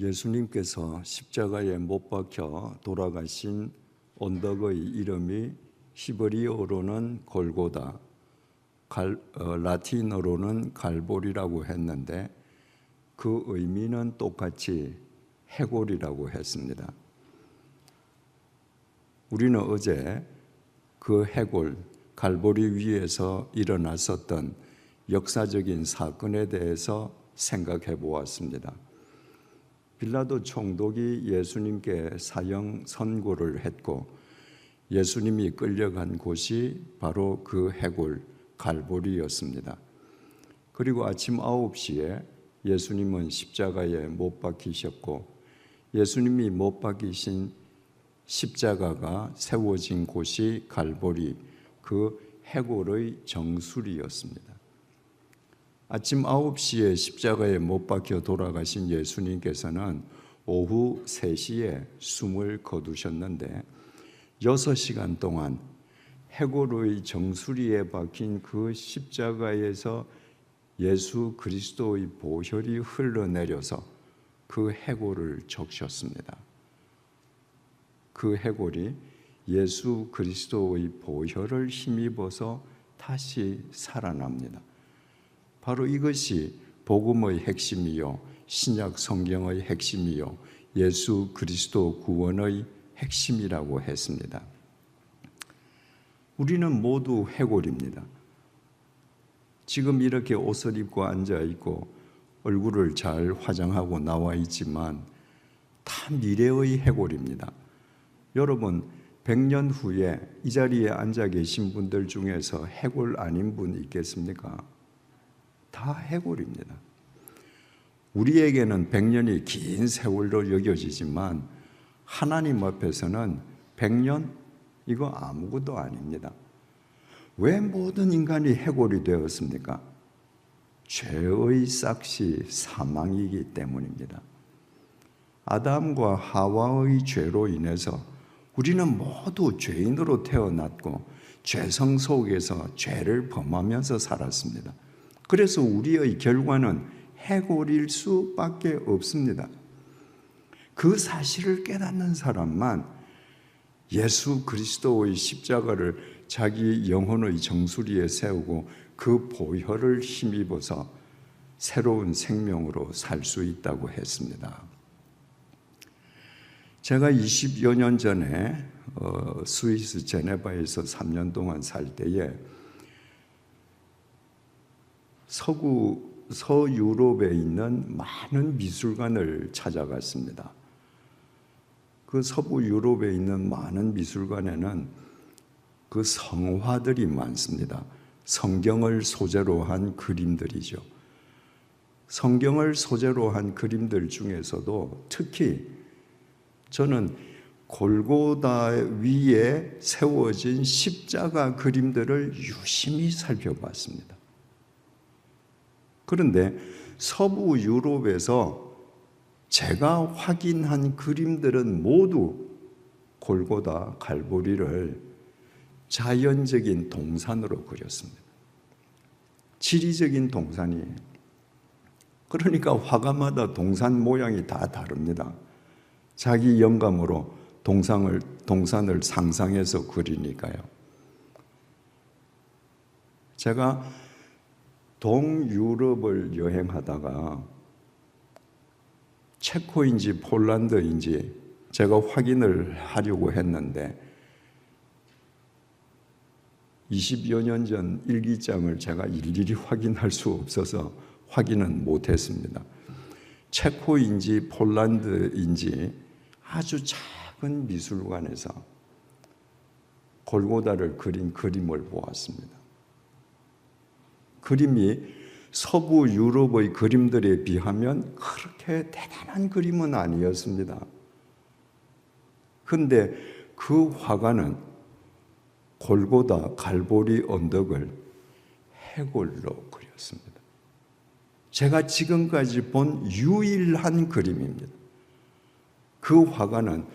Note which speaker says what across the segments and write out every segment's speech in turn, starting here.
Speaker 1: 예수님께서 십자가에 못 박혀 돌아가신 언덕의 이름이 히브리어로는 골고다, 라틴어로는 갈보리라고 했는데 그 의미는 똑같이 해골이라고 했습니다. 우리는 어제 그 해골, 갈보리 위에서 일어났었던 역사적인 사건에 대해서 생각해 보았습니다. 빌라도 총독이 예수님께 사형 선고를 했고 예수님이 끌려간 곳이 바로 그 해골 갈보리였습니다. 그리고 아침 9시에 예수님은 십자가에 못 박히셨고 예수님이 못 박히신 십자가가 세워진 곳이 갈보리, 그 해골의 정수리였습니다. 아침 9시에 십자가에 못 박혀 돌아가신 예수님께서는 오후 3시에 숨을 거두셨는데 6시간 동안 해골의 정수리에 박힌 그 십자가에서 예수 그리스도의 보혈이 흘러내려서 그 해골을 적셨습니다. 그 해골이 예수 그리스도의 보혈을 힘입어서 다시 살아납니다. 바로 이것이 복음의 핵심이요, 신약 성경의 핵심이요, 예수 그리스도 구원의 핵심이라고 했습니다. 우리는 모두 해골입니다. 지금 이렇게 옷을 입고 앉아 있고 얼굴을 잘 화장하고 나와 있지만 다 미래의 해골입니다. 여러분, 100년 후에 이 자리에 앉아 계신 분들 중에서 해골 아닌 분 있겠습니까? 다 해골입니다. 우리에게는 100년이 긴 세월로 여겨지지만 하나님 앞에서는 100년 이거 아무것도 아닙니다. 왜 모든 인간이 해골이 되었습니까? 죄의 싹시 사망이기 때문입니다. 아담과 하와의 죄로 인해서 우리는 모두 죄인으로 태어났고 죄성 속에서 죄를 범하면서 살았습니다. 그래서 우리의 결과는 해골일 수밖에 없습니다. 그 사실을 깨닫는 사람만 예수 그리스도의 십자가를 자기 영혼의 정수리에 세우고 그 보혈을 힘입어서 새로운 생명으로 살 수 있다고 했습니다. 제가 20여 년 전에 스위스 제네바에서 3년 동안 살 때에 서유럽에 있는 많은 미술관을 찾아갔습니다. 그 서부 유럽에 있는 많은 미술관에는 그 성화들이 많습니다. 성경을 소재로 한 그림들이죠. 성경을 소재로 한 그림들 중에서도 특히 저는 골고다 위에 세워진 십자가 그림들을 유심히 살펴봤습니다. 그런데 서부 유럽에서 제가 확인한 그림들은 모두 골고다 갈보리를 자연적인 동산으로 그렸습니다. 지리적인 동산이에요. 그러니까 화가마다 동산 모양이 다 다릅니다. 자기 영감으로 동산을 상상해서 그리니까요. 제가 동유럽을 여행하다가 체코인지 폴란드인지 제가 확인을 하려고 했는데 20여 년 전 일기장을 제가 일일이 확인할 수 없어서 확인은 못했습니다. 체코인지 폴란드인지 아주 작은 미술관에서 골고다를 그린 그림을 보았습니다. 그림이 서부 유럽의 그림들에 비하면 그렇게 대단한 그림은 아니었습니다. 그런데 그 화가는 골고다 갈보리 언덕을 해골로 그렸습니다. 제가 지금까지 본 유일한 그림입니다. 그 화가는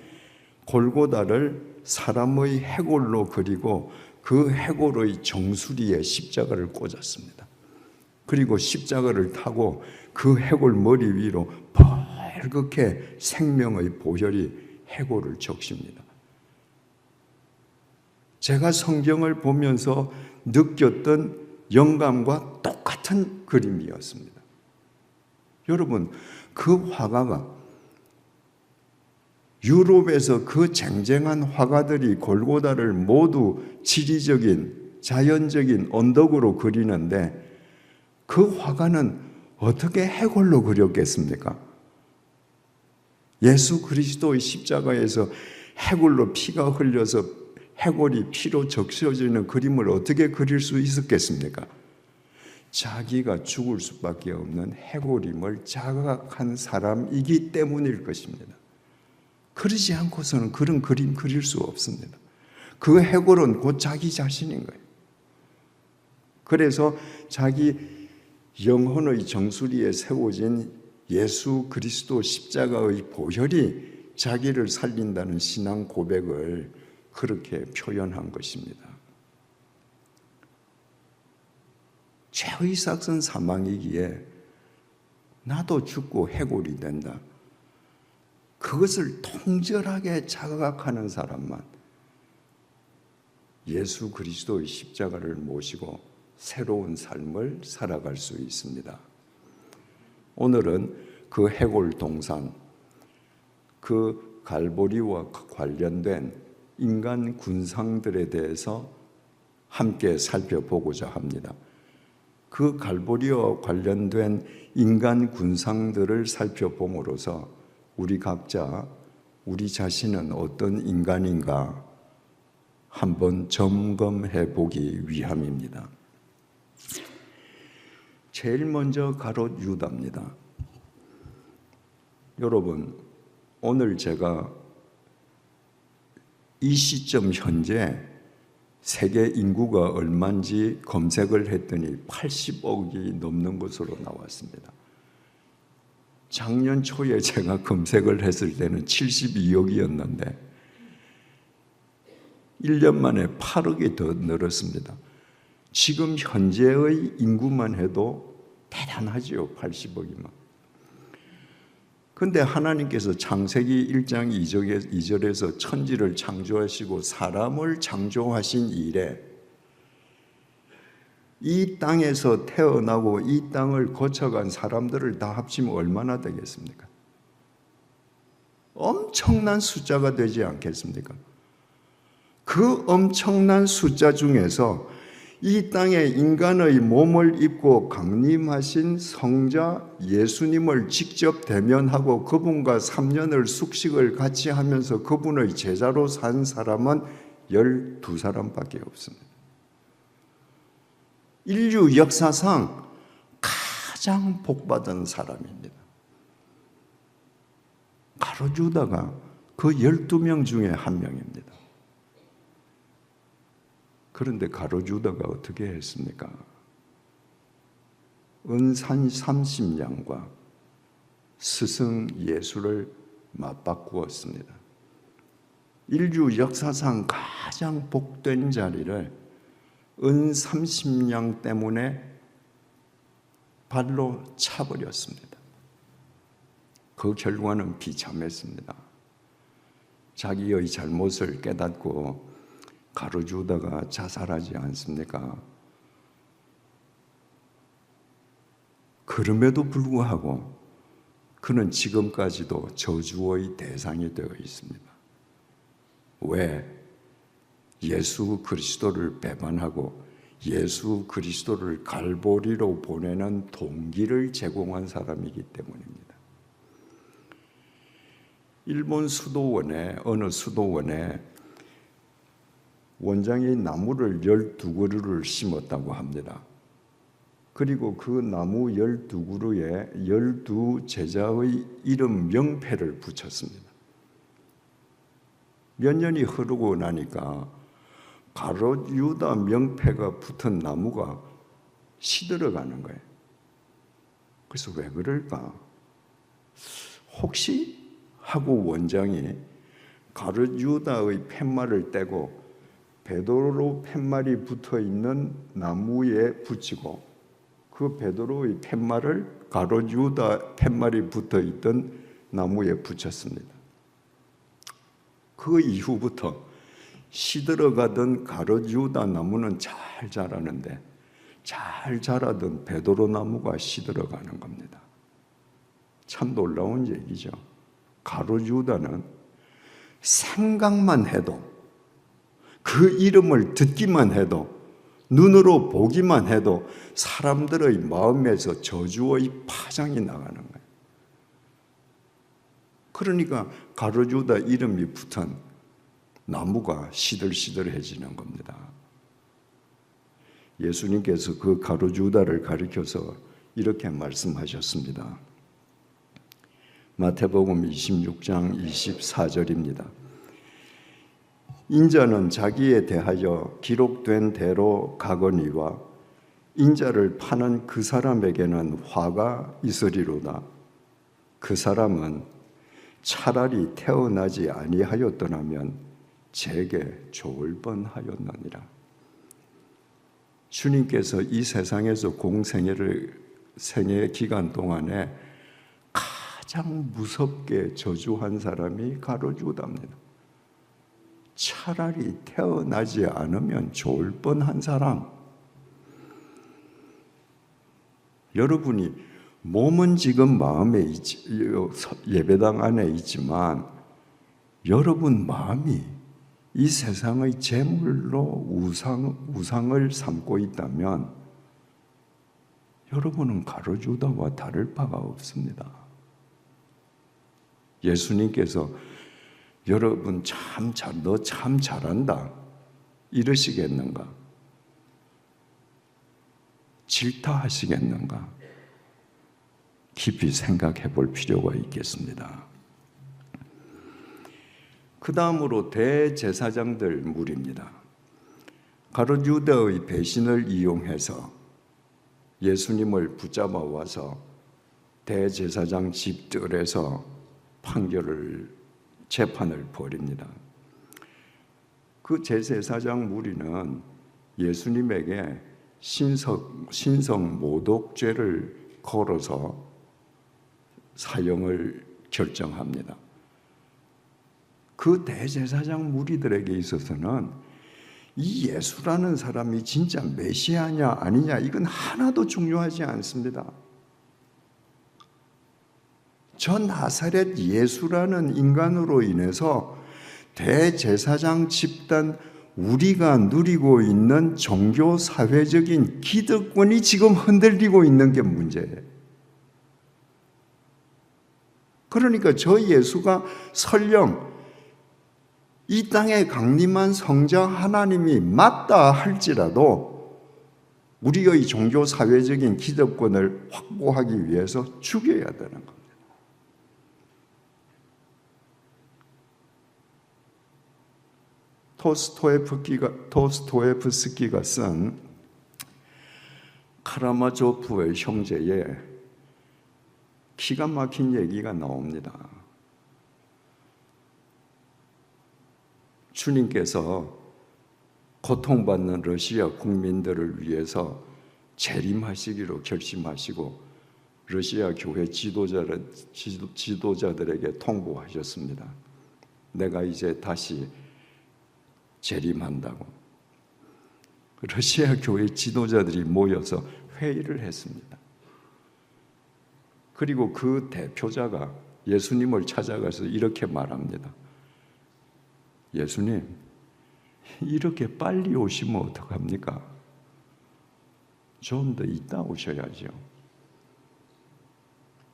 Speaker 1: 골고다를 사람의 해골로 그리고 그 해골의 정수리에 십자가를 꽂았습니다. 그리고 십자가를 타고 그 해골 머리 위로 빨갛게 생명의 보혈이 해골을 적십니다. 제가 성경을 보면서 느꼈던 영감과 똑같은 그림이었습니다. 여러분, 그 화가가 유럽에서 그 쟁쟁한 화가들이 골고다를 모두 지리적인 자연적인 언덕으로 그리는데 그 화가는 어떻게 해골로 그렸겠습니까? 예수 그리스도의 십자가에서 해골로 피가 흘려서 해골이 피로 적셔지는 그림을 어떻게 그릴 수 있었겠습니까? 자기가 죽을 수밖에 없는 해골임을 자각한 사람이기 때문일 것입니다. 그러지 않고서는 그런 그림 그릴 수 없습니다. 그 해골은 곧 자기 자신인 거예요. 그래서 자기 영혼의 정수리에 세워진 예수 그리스도 십자가의 보혈이 자기를 살린다는 신앙 고백을 그렇게 표현한 것입니다. 죄의 삭은 사망이기에 나도 죽고 해골이 된다. 그것을 통절하게 자각하는 사람만 예수 그리스도의 십자가를 모시고 새로운 삶을 살아갈 수 있습니다. 오늘은 그 해골 동상, 그 갈보리와 관련된 인간 군상들에 대해서 함께 살펴보고자 합니다. 그 갈보리와 관련된 인간 군상들을 살펴봄으로써 우리 각자, 우리 자신은 어떤 인간인가 한번 점검해 보기 위함입니다. 제일 먼저 가롯 유다입니다. 여러분, 오늘 제가 이 시점 현재 세계 인구가 얼마인지 검색을 했더니 80억이 넘는 것으로 나왔습니다. 작년 초에 제가 검색을 했을 때는 72억이었는데 1년 만에 8억이 더 늘었습니다. 지금 현재의 인구만 해도 대단하지요. 80억이면. 그런데 하나님께서 창세기 1장 2절에서 천지를 창조하시고 사람을 창조하신 이래 이 땅에서 태어나고 이 땅을 거쳐간 사람들을 다 합치면 얼마나 되겠습니까? 엄청난 숫자가 되지 않겠습니까? 그 엄청난 숫자 중에서 이 땅에 인간의 몸을 입고 강림하신 성자 예수님을 직접 대면하고 그분과 3년을 숙식을 같이 하면서 그분의 제자로 산 사람은 12사람밖에 없습니다. 인류 역사상 가장 복받은 사람입니다. 가롯 유다가 그 12명 중에 한 명입니다. 그런데 가롯 유다가 어떻게 했습니까? 은산 30냥과 스승 예수를 맞바꾸었습니다. 인류 역사상 가장 복된 자리를 은 30냥 때문에 발로 차버렸습니다. 그 결과는 비참했습니다. 자기의 잘못을 깨닫고 가롯 유다가 자살하지 않습니까? 그럼에도 불구하고 그는 지금까지도 저주의 대상이 되어 있습니다. 왜? 예수 그리스도를 배반하고 예수 그리스도를 갈보리로 보내는 동기를 제공한 사람이기 때문입니다. 일본 수도원에 어느 수도원에 원장이 나무를 12그루를 심었다고 합니다. 그리고 그 나무 12그루에 12제자의 이름 명패를 붙였습니다. 몇 년이 흐르고 나니까 가롯 유다 명패가 붙은 나무가 시들어가는 거예요. 그래서 왜 그럴까? 혹시 하고 원장이 가롯 유다의 팻말을 떼고 베드로 팻말이 붙어있는 나무에 붙이고 그 베드로의 팻말을 가롯 유다 팻말이 붙어있던 나무에 붙였습니다. 그 이후부터 시들어가던 가르주다 나무는 잘 자라는데 잘 자라던 베드로 나무가 시들어가는 겁니다. 참 놀라운 얘기죠. 가르주다는 생각만 해도, 그 이름을 듣기만 해도, 눈으로 보기만 해도 사람들의 마음에서 저주의 파장이 나가는 거예요. 그러니까 가르주다 이름이 붙은 나무가 시들시들해지는 겁니다. 예수님께서 그 가르주다를 가리켜서 이렇게 말씀하셨습니다. 마태복음 26장 24절입니다. 인자는 자기에 대하여 기록된 대로 가거니와 인자를 파는 그 사람에게는 화가 있으리로다. 그 사람은 차라리 태어나지 아니하였더라면 제게 좋을 뻔하였느니라. 주님께서 이 세상에서 생애 기간 동안에 가장 무섭게 저주한 사람이 가르주다입니다. 차라리 태어나지 않으면 좋을 뻔한 사람. 여러분이 몸은 지금 마음에 예배당 안에 있지만 여러분 마음이 이 세상의 재물로 우상을 삼고 있다면 여러분은 가르주다와 다를 바가 없습니다. 예수님께서 여러분 너 참 잘한다 이러시겠는가? 질타하시겠는가? 깊이 생각해 볼 필요가 있겠습니다. 그 다음으로 대제사장들 무리입니다. 가룟유다의 배신을 이용해서 예수님을 붙잡아 와서 대제사장 집들에서 재판을 벌입니다. 그 제사장 무리는 예수님에게 신성 모독죄를 걸어서 사형을 결정합니다. 그 대제사장 무리들에게 있어서는 이 예수라는 사람이 진짜 메시아냐 아니냐 이건 하나도 중요하지 않습니다. 저 나사렛 예수라는 인간으로 인해서 대제사장 집단 우리가 누리고 있는 종교 사회적인 기득권이 지금 흔들리고 있는 게 문제예요. 그러니까 저 예수가 설령 이 땅에 강림한 성자 하나님이 맞다 할지라도 우리의 종교 사회적인 기득권을 확보하기 위해서 죽여야 되는 겁니다. 도스토옙스키가 쓴 카라마조프의 형제에 기가 막힌 얘기가 나옵니다. 주님께서 고통받는 러시아 국민들을 위해서 재림하시기로 결심하시고 러시아 교회 지도자들에게 통보하셨습니다. 내가 이제 다시 재림한다고. 러시아 교회 지도자들이 모여서 회의를 했습니다. 그리고 그 대표자가 예수님을 찾아가서 이렇게 말합니다. 예수님, 이렇게 빨리 오시면 어떡합니까? 좀 더 있다 오셔야죠.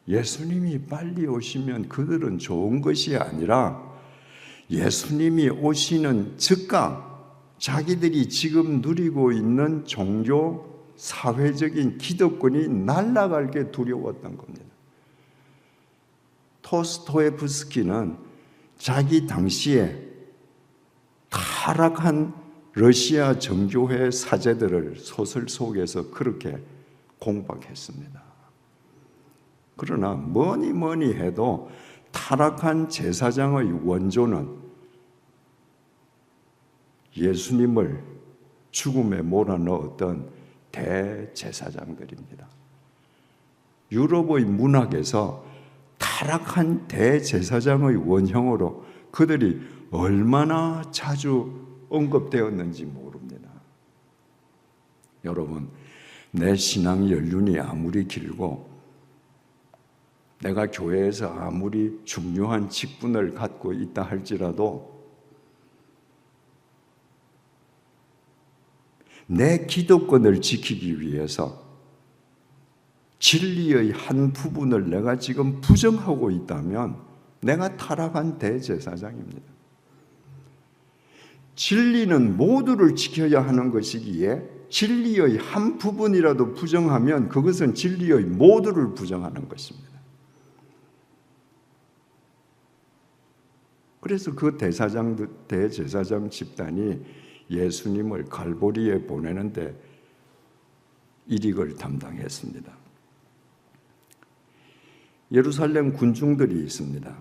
Speaker 1: 예수님이 빨리 오시면 그들은 좋은 것이 아니라 예수님이 오시는 즉각 자기들이 지금 누리고 있는 종교 사회적인 기득권이 날아갈 게 두려웠던 겁니다. 도스토옙스키는 자기 당시에 타락한 러시아 정교회 사제들을 소설 속에서 그렇게 공박했습니다. 그러나 뭐니 해도 타락한 제사장의 원조는 예수님을 죽음에 몰아넣었던 대제사장들입니다. 유럽의 문학에서 다 타락한 대제사장의 원형으로 그들이 얼마나 자주 언급되었는지 모릅니다. 여러분, 내 신앙 연륜이 아무리 길고 내가 교회에서 아무리 중요한 직분을 갖고 있다 할지라도 내 기득권을 지키기 위해서 진리의 한 부분을 내가 지금 부정하고 있다면 내가 타락한 대제사장입니다. 진리는 모두를 지켜야 하는 것이기에 진리의 한 부분이라도 부정하면 그것은 진리의 모두를 부정하는 것입니다. 그래서 그 대제사장 집단이 예수님을 갈보리에 보내는데 일익을 담당했습니다. 예루살렘 군중들이 있습니다.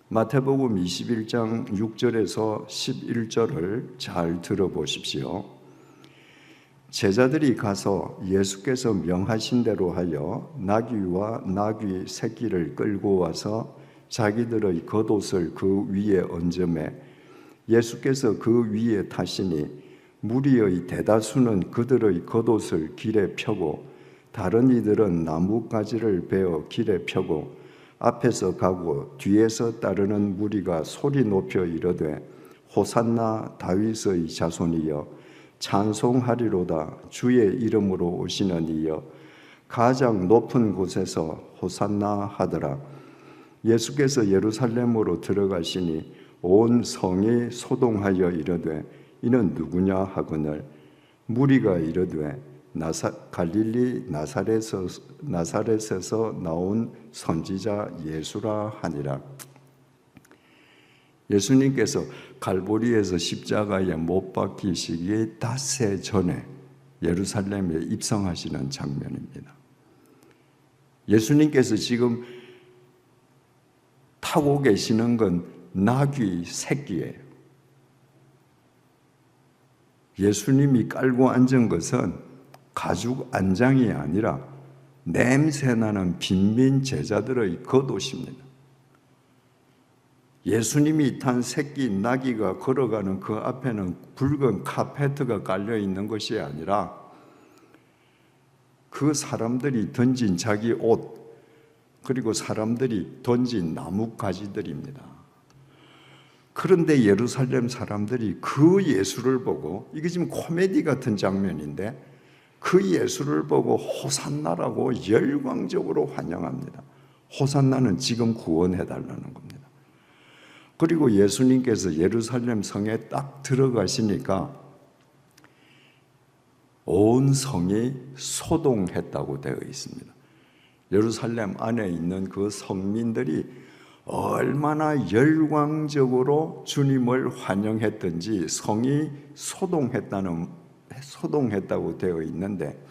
Speaker 1: 마태복음 21장 6절에서 11절을 잘 들어보십시오. 제자들이 가서 예수께서 명하신 대로 하여 나귀와 나귀 새끼를 끌고 와서 자기들의 겉옷을 그 위에 얹음에 예수께서 그 위에 타시니 무리의 대다수는 그들의 겉옷을 길에 펴고 다른 이들은 나뭇가지를 베어 길에 펴고 앞에서 가고 뒤에서 따르는 무리가 소리 높여 이르되 호산나 다윗의 자손이여 찬송하리로다 주의 이름으로 오시는 이여 가장 높은 곳에서 호산나 하더라. 예수께서 예루살렘으로 들어가시니 온 성이 소동하여 이르되 이는 누구냐 하거늘 무리가 이르되 갈릴리 나사렛에서 나온 선지자 예수라 하니라. 예수님께서 갈보리에서 십자가에 못 박히시기 닷새 전에 예루살렘에 입성하시는 장면입니다. 예수님께서 지금 타고 계시는 건 나귀 새끼예요. 예수님이 깔고 앉은 것은 가죽 안장이 아니라 냄새나는 빈민 제자들의 겉옷입니다. 예수님이 탄 새끼 나귀가 걸어가는 그 앞에는 붉은 카페트가 깔려 있는 것이 아니라 그 사람들이 던진 자기 옷 그리고 사람들이 던진 나뭇가지들입니다. 그런데 예루살렘 사람들이 그 예수를 보고 이게 지금 코미디 같은 장면인데 그 예수를 보고 호산나라고 열광적으로 환영합니다. 호산나는 지금 구원해달라는 겁니다. 그리고 예수님께서 예루살렘 성에 딱 들어가시니까 온 성이 소동했다고 되어 있습니다. 예루살렘 안에 있는 그 성민들이 얼마나 열광적으로 주님을 환영했던지 성이 소동했다고 되어 있는데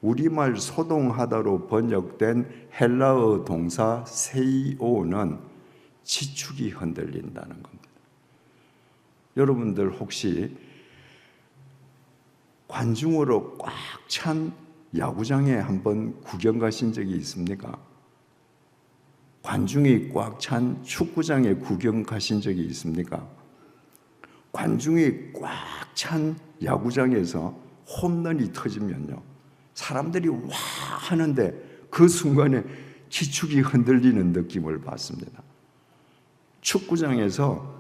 Speaker 1: 우리말 소동하다로 번역된 헬라어 동사 세이오는 지축이 흔들린다는 겁니다. 여러분들 혹시 관중으로 꽉 찬 야구장에 한번 구경 가신 적이 있습니까? 관중이 꽉 찬 축구장에 구경 가신 적이 있습니까? 관중이 꽉 찬 야구장에서 홈런이 터지면요, 사람들이 와 하는데 그 순간에 지축이 흔들리는 느낌을 받습니다. 축구장에서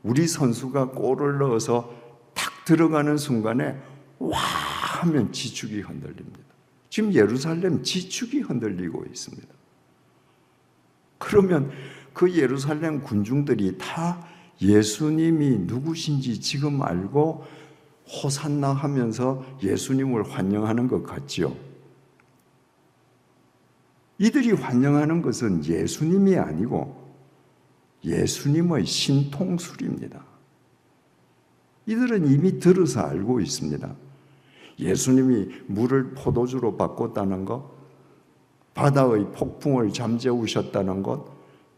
Speaker 1: 우리 선수가 골을 넣어서 탁 들어가는 순간에 와 하면 지축이 흔들립니다. 지금 예루살렘 지축이 흔들리고 있습니다. 그러면 그 예루살렘 군중들이 다 예수님이 누구신지 지금 알고 호산나 하면서 예수님을 환영하는 것 같지요? 이들이 환영하는 것은 예수님이 아니고 예수님의 신통술입니다. 이들은 이미 들어서 알고 있습니다. 예수님이 물을 포도주로 바꿨다는 것, 바다의 폭풍을 잠재우셨다는 것,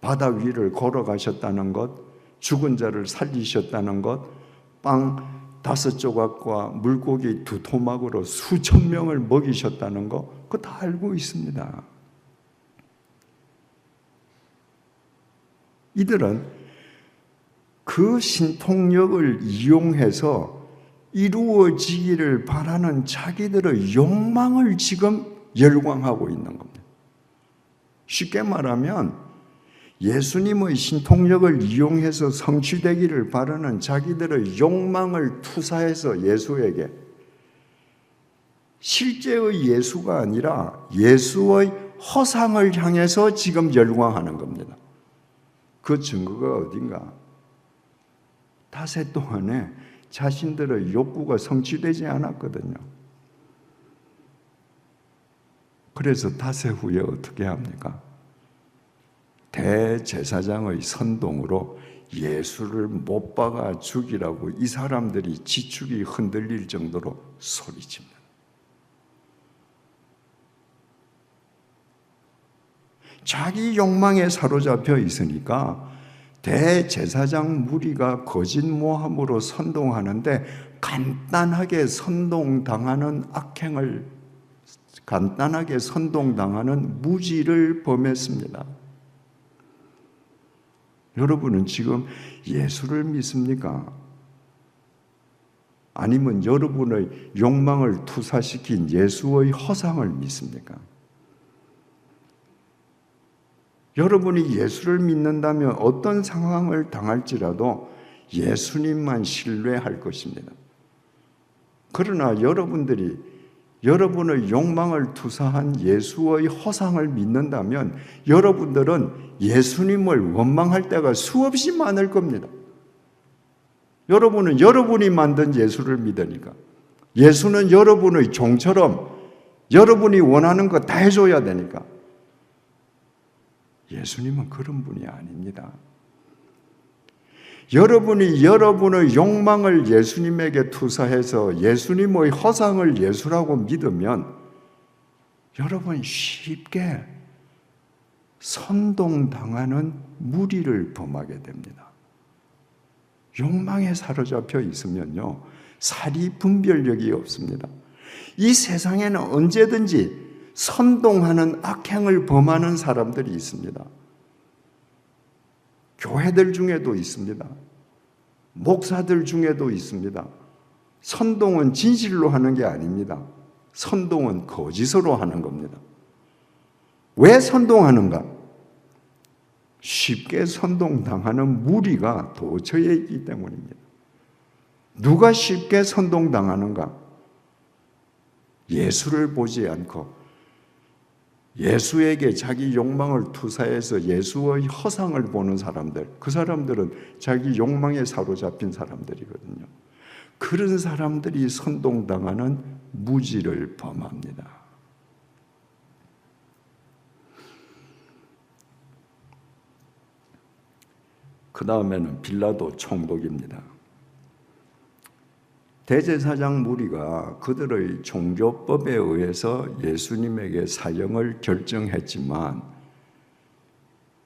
Speaker 1: 바다 위를 걸어가셨다는 것, 죽은 자를 살리셨다는 것, 빵 5조각과 물고기 2토막으로 수천 명을 먹이셨다는 것, 그거 다 알고 있습니다. 이들은 그 신통력을 이용해서 이루어지기를 바라는 자기들의 욕망을 지금 열광하고 있는 겁니다. 쉽게 말하면 예수님의 신통력을 이용해서 성취되기를 바라는 자기들의 욕망을 투사해서 예수에게, 실제의 예수가 아니라 예수의 허상을 향해서 지금 열광하는 겁니다. 그 증거가 어딘가? 닷새 동안에 자신들의 욕구가 성취되지 않았거든요. 그래서 닷새 후에 어떻게 합니까? 대제사장의 선동으로 예수를 못 박아 죽이라고 이 사람들이 지축이 흔들릴 정도로 소리칩니다. 자기 욕망에 사로잡혀 있으니까 대제사장 무리가 거짓 모함으로 선동하는데 간단하게 선동당하는 무지를 범했습니다. 여러분은 지금 예수를 믿습니까? 아니면 여러분의 욕망을 투사시킨 예수의 허상을 믿습니까? 여러분이 예수를 믿는다면 어떤 상황을 당할지라도 예수님만 신뢰할 것입니다. 그러나 여러분들이 여러분의 욕망을 투사한 예수의 허상을 믿는다면 여러분들은 예수님을 원망할 때가 수없이 많을 겁니다. 여러분은 여러분이 만든 예수를 믿으니까, 예수는 여러분의 종처럼 여러분이 원하는 거 다 해줘야 되니까. 예수님은 그런 분이 아닙니다. 여러분이 여러분의 욕망을 예수님에게 투사해서 예수님의 허상을 예수라고 믿으면 여러분 쉽게 선동당하는 무리를 범하게 됩니다. 욕망에 사로잡혀 있으면요, 사리 분별력이 없습니다. 이 세상에는 언제든지 선동하는 악행을 범하는 사람들이 있습니다. 교회들 중에도 있습니다. 목사들 중에도 있습니다. 선동은 진실로 하는 게 아닙니다. 선동은 거짓으로 하는 겁니다. 왜 선동하는가? 쉽게 선동당하는 무리가 도처에 있기 때문입니다. 누가 쉽게 선동당하는가? 예수를 보지 않고 예수에게 자기 욕망을 투사해서 예수의 허상을 보는 사람들, 그 사람들은 자기 욕망에 사로잡힌 사람들이거든요. 그런 사람들이 선동당하는 무지를 범합니다. 그 다음에는 빌라도 총독입니다. 대제사장 무리가 그들의 종교법에 의해서 예수님에게 사형을 결정했지만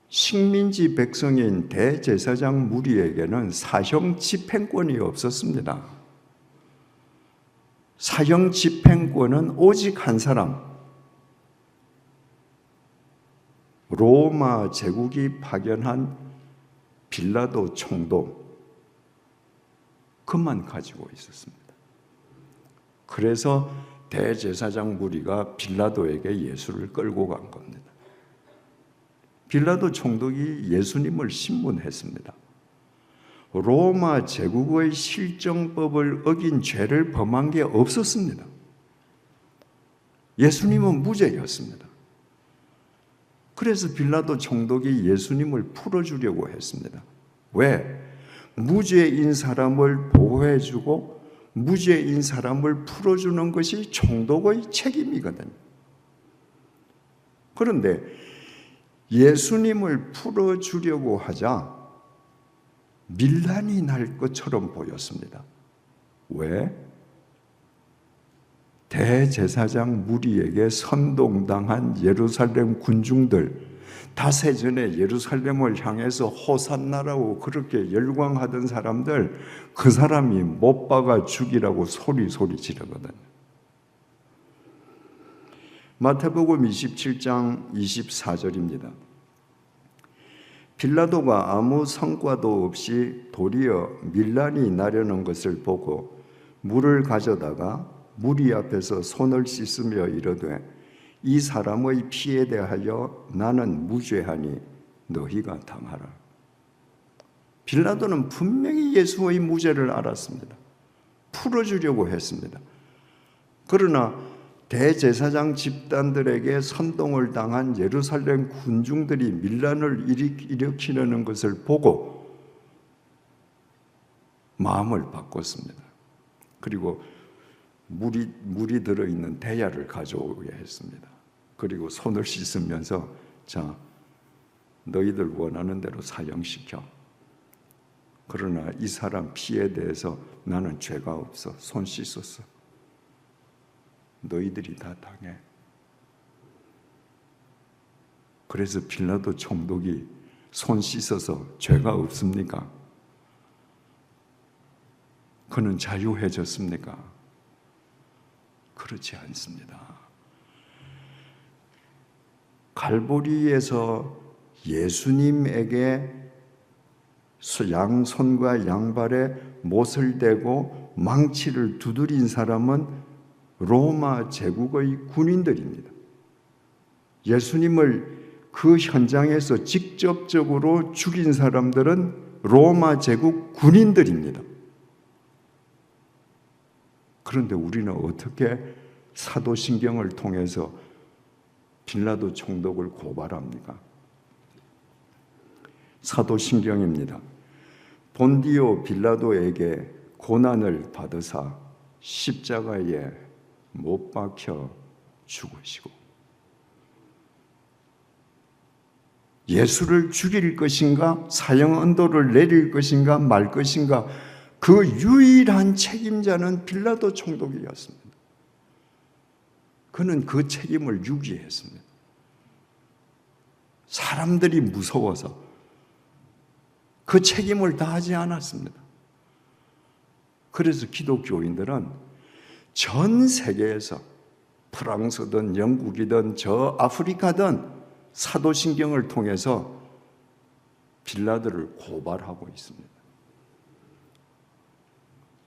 Speaker 1: 식민지 백성인 대제사장 무리에게는 사형 집행권이 없었습니다. 사형 집행권은 오직 한 사람, 로마 제국이 파견한 빌라도 총독, 그만 가지고 있었습니다. 그래서 대제사장 무리가 빌라도에게 예수를 끌고 간 겁니다. 빌라도 총독이 예수님을 신문했습니다. 로마 제국의 실정법을 어긴 죄를 범한 게 없었습니다. 예수님은 무죄였습니다. 그래서 빌라도 총독이 예수님을 풀어주려고 했습니다. 왜? 무죄인 사람을 보호해주고 무죄인 사람을 풀어주는 것이 총독의 책임이거든요. 그런데 예수님을 풀어주려고 하자 밀란이 날 것처럼 보였습니다. 왜? 대제사장 무리에게 선동당한 예루살렘 군중들, 닷새 전에 예루살렘을 향해서 호산나라고 그렇게 열광하던 사람들, 그 사람이 못 박아 죽이라고 소리 지르거든요. 마태복음 27장 24절입니다. 빌라도가 아무 성과도 없이 도리어 밀란이 나려는 것을 보고 물을 가져다가 무리 앞에서 손을 씻으며 이르되 이 사람의 피에 대하여 나는 무죄하니 너희가 당하라. 빌라도는 분명히 예수의 무죄를 알았습니다. 풀어주려고 했습니다. 그러나 대제사장 집단들에게 선동을 당한 예루살렘 군중들이 밀란을 일으키려는 것을 보고 마음을 바꿨습니다. 그리고 물이 들어있는 대야를 가져오게 했습니다. 그리고 손을 씻으면서 자, 너희들 원하는 대로 사형시켜. 그러나 이 사람 피에 대해서 나는 죄가 없어. 손 씻었어. 너희들이 다 당해. 그래서 빌라도 총독이 손 씻어서 죄가 없습니까? 그는 자유해졌습니까? 그렇지 않습니다. 갈보리에서 예수님에게 양손과 양발에 못을 대고 망치를 두드린 사람은 로마 제국의 군인들입니다. 예수님을 그 현장에서 직접적으로 죽인 사람들은 로마 제국 군인들입니다. 그런데 우리는 어떻게 사도신경을 통해서 빌라도 총독을 고발합니까? 사도신경입니다. 본디오 빌라도에게 고난을 받으사 십자가에 못 박혀 죽으시고 예수를 죽일 것인가 사형 언도를 내릴 것인가 말 것인가 그 유일한 책임자는 빌라도 총독이었습니다. 그는 그 책임을 유기했습니다. 사람들이 무서워서 그 책임을 다하지 않았습니다. 그래서 기독교인들은 전 세계에서 프랑스든 영국이든 저 아프리카든 사도신경을 통해서 빌라도를 고발하고 있습니다.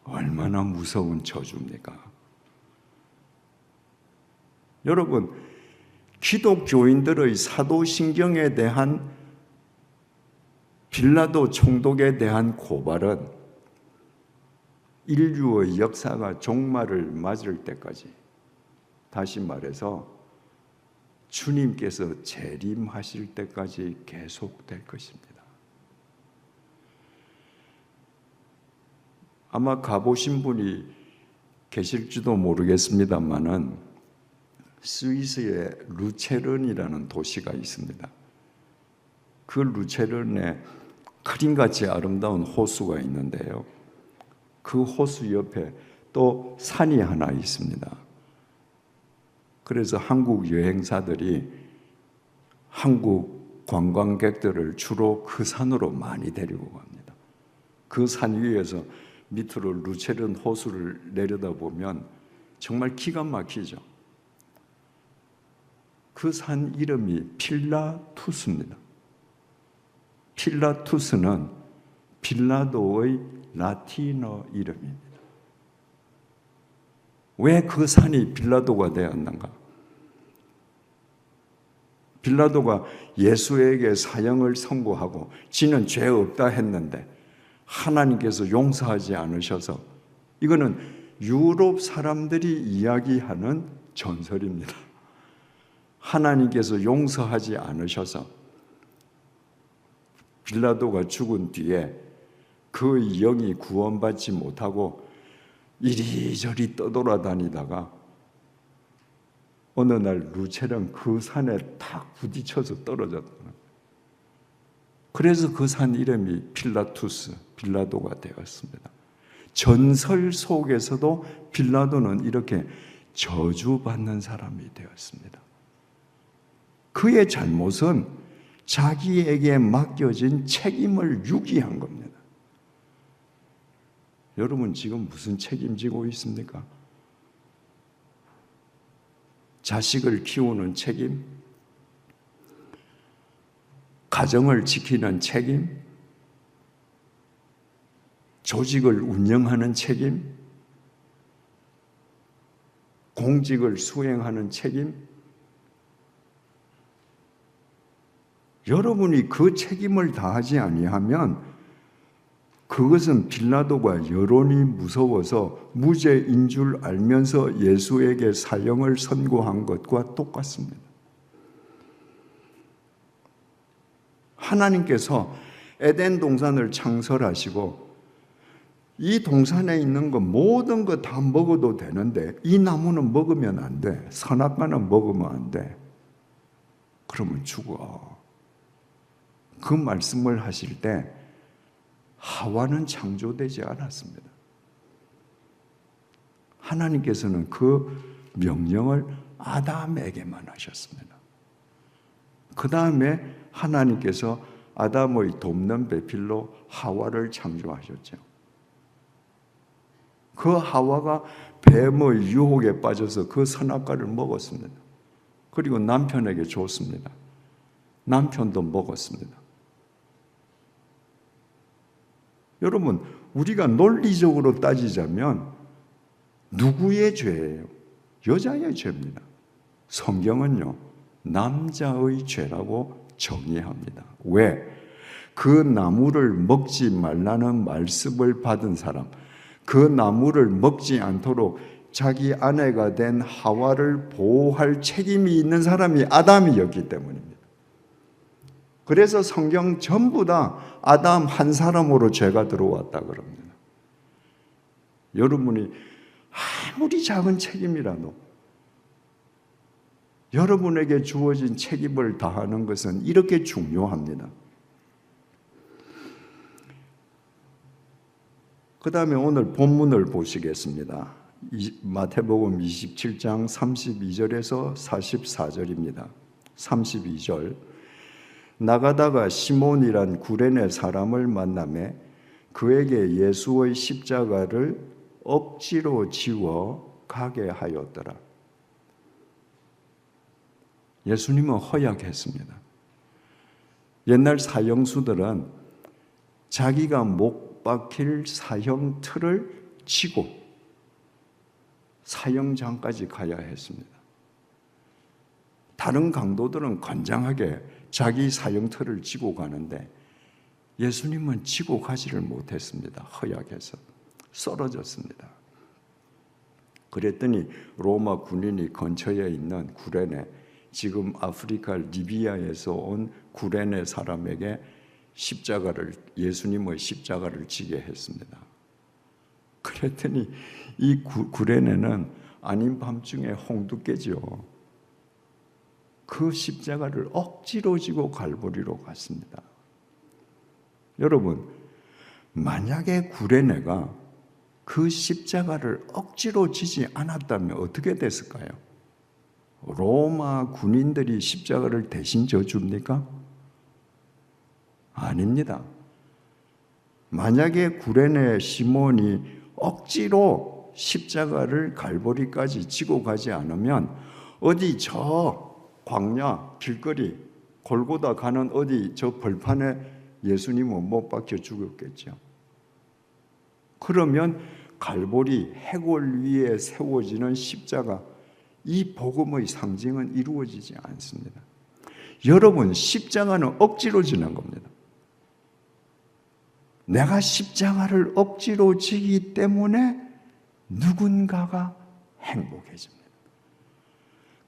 Speaker 1: 얼마나 무서운 저주입니까? 여러분, 기독교인들의 사도신경에 대한 빌라도 총독에 대한 고발은 인류의 역사가 종말을 맞을 때까지, 다시 말해서 주님께서 재림하실 때까지 계속될 것입니다. 아마 가보신 분이 계실지도 모르겠습니다만은 스위스에 루체른이라는 도시가 있습니다. 그 루체른에 그림같이 아름다운 호수가 있는데요. 그 호수 옆에 또 산이 하나 있습니다. 그래서 한국 여행사들이 한국 관광객들을 주로 그 산으로 많이 데리고 갑니다. 그 산 위에서 밑으로 루체른 호수를 내려다보면 정말 기가 막히죠. 그 산 이름이 필라투스입니다. 필라투스는 빌라도의 라틴어 이름입니다. 왜 그 산이 빌라도가 되었는가? 빌라도가 예수에게 사형을 선고하고 지는 죄 없다 했는데 하나님께서 용서하지 않으셔서, 이거는 유럽 사람들이 이야기하는 전설입니다. 하나님께서 용서하지 않으셔서 빌라도가 죽은 뒤에 그 영이 구원받지 못하고 이리저리 떠돌아다니다가 어느 날 루체른 그 산에 탁 부딪혀서 떨어졌다. 그래서 그 산 이름이 필라투스, 빌라도가 되었습니다. 전설 속에서도 빌라도는 이렇게 저주받는 사람이 되었습니다. 그의 잘못은 자기에게 맡겨진 책임을 유기한 겁니다. 여러분 지금 무슨 책임지고 있습니까? 자식을 키우는 책임, 가정을 지키는 책임, 조직을 운영하는 책임, 공직을 수행하는 책임, 여러분이 그 책임을 다하지 아니하면 그것은 빌라도가 여론이 무서워서 무죄인 줄 알면서 예수에게 사형을 선고한 것과 똑같습니다. 하나님께서 에덴 동산을 창설하시고 이 동산에 있는 거 모든 거 다 먹어도 되는데 이 나무는 먹으면 안 돼. 선악과는 먹으면 안 돼. 그러면 죽어. 그 말씀을 하실 때 하와는 창조되지 않았습니다. 하나님께서는 그 명령을 아담에게만 하셨습니다. 그 다음에 하나님께서 아담의 돕는 배필로 하와를 창조하셨죠. 그 하와가 뱀의 유혹에 빠져서 그 선악과를 먹었습니다. 그리고 남편에게 줬습니다. 남편도 먹었습니다. 여러분, 우리가 논리적으로 따지자면 누구의 죄예요? 여자의 죄입니다. 성경은요, 남자의 죄라고 정의합니다. 왜? 그 나무를 먹지 말라는 말씀을 받은 사람, 그 나무를 먹지 않도록 자기 아내가 된 하와를 보호할 책임이 있는 사람이 아담이었기 때문입니다. 그래서 성경 전부 다 아담 한 사람으로 죄가 들어왔다 그럽니다. 여러분이 아무리 작은 책임이라도 여러분에게 주어진 책임을 다하는 것은 이렇게 중요합니다. 그 다음에 오늘 본문을 보시겠습니다. 마태복음 27장 32절에서 44절입니다. 32절. 나가다가 시몬이란 구레네 사람을 만나매 그에게 예수의 십자가를 억지로 지워 가게 하였더라. 예수님은 허약했습니다. 옛날 사형수들은 자기가 못 박힐 사형 틀을 치고 사형장까지 가야 했습니다. 다른 강도들은 건장하게 자기 사형틀을 지고 가는데 예수님은 지고 가지를 못했습니다. 허약해서 쓰러졌습니다. 그랬더니 로마 군인이 근처에 있는 구레네, 지금 아프리카 리비아에서 온 구레네 사람에게 예수님의 십자가를 지게 했습니다. 그랬더니 이 구레네는 아닌 밤중에 홍두깨죠. 그 십자가를 억지로 지고 갈보리로 갔습니다. 여러분, 만약에 구레네가 그 십자가를 억지로 지지 않았다면 어떻게 됐을까요? 로마 군인들이 십자가를 대신 져줍니까? 아닙니다. 만약에 구레네 시몬이 억지로 십자가를 갈보리까지 지고 가지 않으면 어디 저 광야, 길거리, 골고다 가는 어디 저 벌판에 예수님은 못 박혀 죽었겠죠. 그러면 갈보리 해골 위에 세워지는 십자가, 이 복음의 상징은 이루어지지 않습니다. 여러분, 십자가는 억지로 지는 겁니다. 내가 십자가를 억지로 지기 때문에 누군가가 행복해집니다.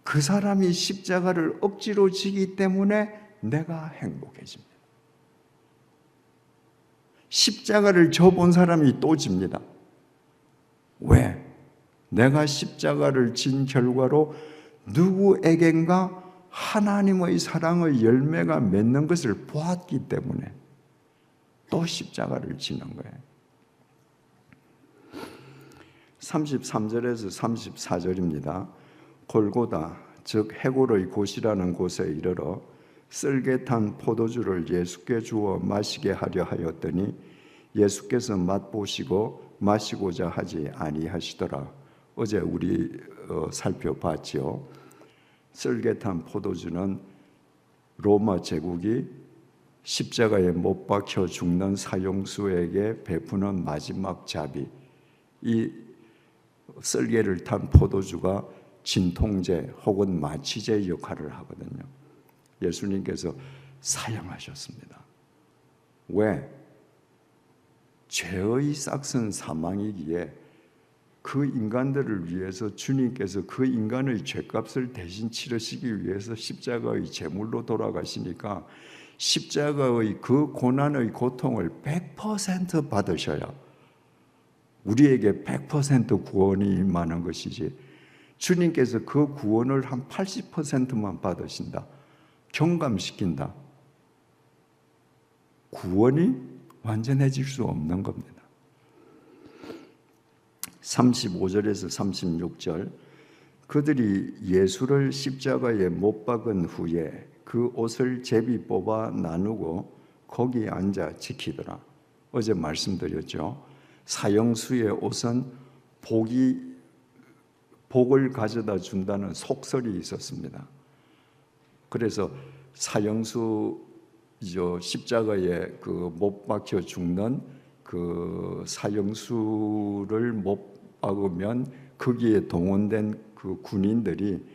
Speaker 1: 그 사람이 십자가를 억지로 지기 때문에 내가 행복해집니다. 십자가를 져본 사람이 또 집니다. 왜? 내가 십자가를 진 결과로 누구에겐가 하나님의 사랑의 열매가 맺는 것을 보았기 때문에 또 십자가를 지는 거예요. 33절에서 34절입니다. 골고다, 즉 해골의 곳이라는 곳에 이르러 쓸개탄 포도주를 예수께 주어 마시게 하려 하였더니 예수께서 맛보시고 마시고자 하지 아니하시더라. 어제 우리 살펴봤죠. 쓸개탄 포도주는 로마 제국이 십자가에 못 박혀 죽는 사형수에게 베푸는 마지막 자비, 이 썰개를 탄 포도주가 진통제 혹은 마취제 역할을 하거든요. 예수님께서 사형하셨습니다. 왜? 죄의 싹슨 사망이기에 그 인간들을 위해서 주님께서 그 인간의 죄값을 대신 치르시기 위해서 십자가의 제물로 돌아가시니까 십자가의 그 고난의 고통을 100% 받으셔야 우리에게 100% 구원이 임하는 것이지, 주님께서 그 구원을 한 80%만 받으신다, 경감시킨다, 구원이 완전해질 수 없는 겁니다. 35절에서 36절, 그들이 예수를 십자가에 못 박은 후에 그 옷을 제비 뽑아 나누고 거기 앉아 지키더라. 어제 말씀드렸죠. 사형수의 옷은 복을 가져다 준다는 속설이 있었습니다. 그래서 사형수 십자가에 그 못 박혀 죽는 그 사형수를 못 박으면 거기에 동원된 그 군인들이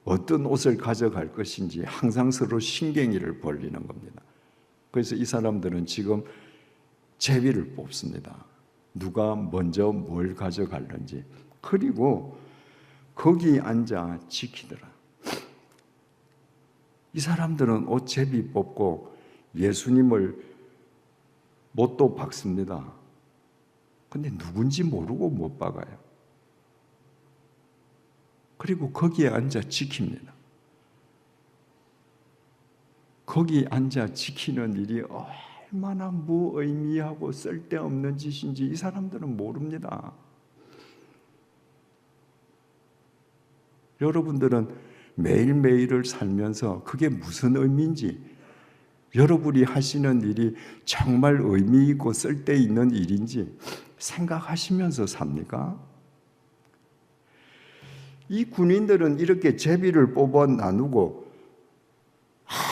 Speaker 1: 어떤 옷을 가져갈 것인지 항상 서로 신경이를 벌리는 겁니다. 그래서 이 사람들은 지금 제비를 뽑습니다. 누가 먼저 뭘 가져갈는지. 그리고 거기 앉아 지키더라. 이 사람들은 옷 제비 뽑고 예수님을 못도 박습니다. 근데 누군지 모르고 못 박아요. 그리고 거기에 앉아 지킵니다. 거기 앉아 지키는 일이 얼마나 무의미하고 쓸데없는 짓인지 이 사람들은 모릅니다. 여러분들은 매일매일을 살면서 그게 무슨 의미인지, 여러분이 하시는 일이 정말 의미 있고 쓸데있는 일인지 생각하시면서 삽니까? 이 군인들은 이렇게 제비를 뽑아 나누고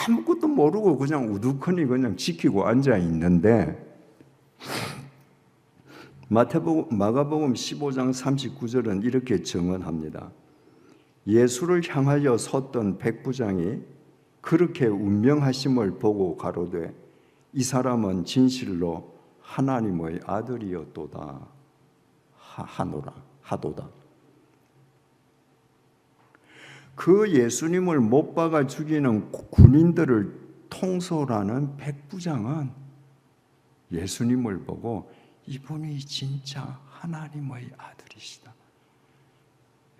Speaker 1: 아무것도 모르고 그냥 우두커니 그냥 지키고 앉아 있는데, 마가복음 15장 39절은 이렇게 증언합니다. 예수를 향하여 섰던 백부장이 그렇게 운명하심을 보고 가로되 이 사람은 진실로 하나님의 아들이었도다 하도다. 그 예수님을 못 박아 죽이는 군인들을 통솔하는 백부장은 예수님을 보고 이분이 진짜 하나님의 아들이시다.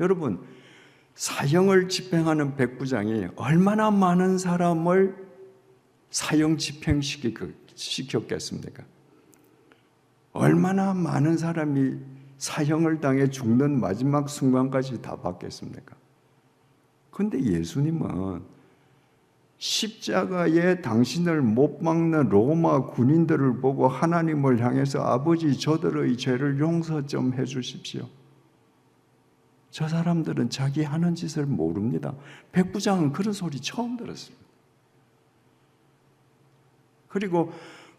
Speaker 1: 여러분, 사형을 집행하는 백부장이 얼마나 많은 사람을 사형 집행시켰겠습니까? 얼마나 많은 사람이 사형을 당해 죽는 마지막 순간까지 다 받겠습니까? 그런데 예수님은 십자가에 당신을 못 박는 로마 군인들을 보고 하나님을 향해서 아버지 저들의 죄를 용서 좀 해주십시오. 저 사람들은 자기 하는 짓을 모릅니다. 백부장은 그런 소리 처음 들었습니다. 그리고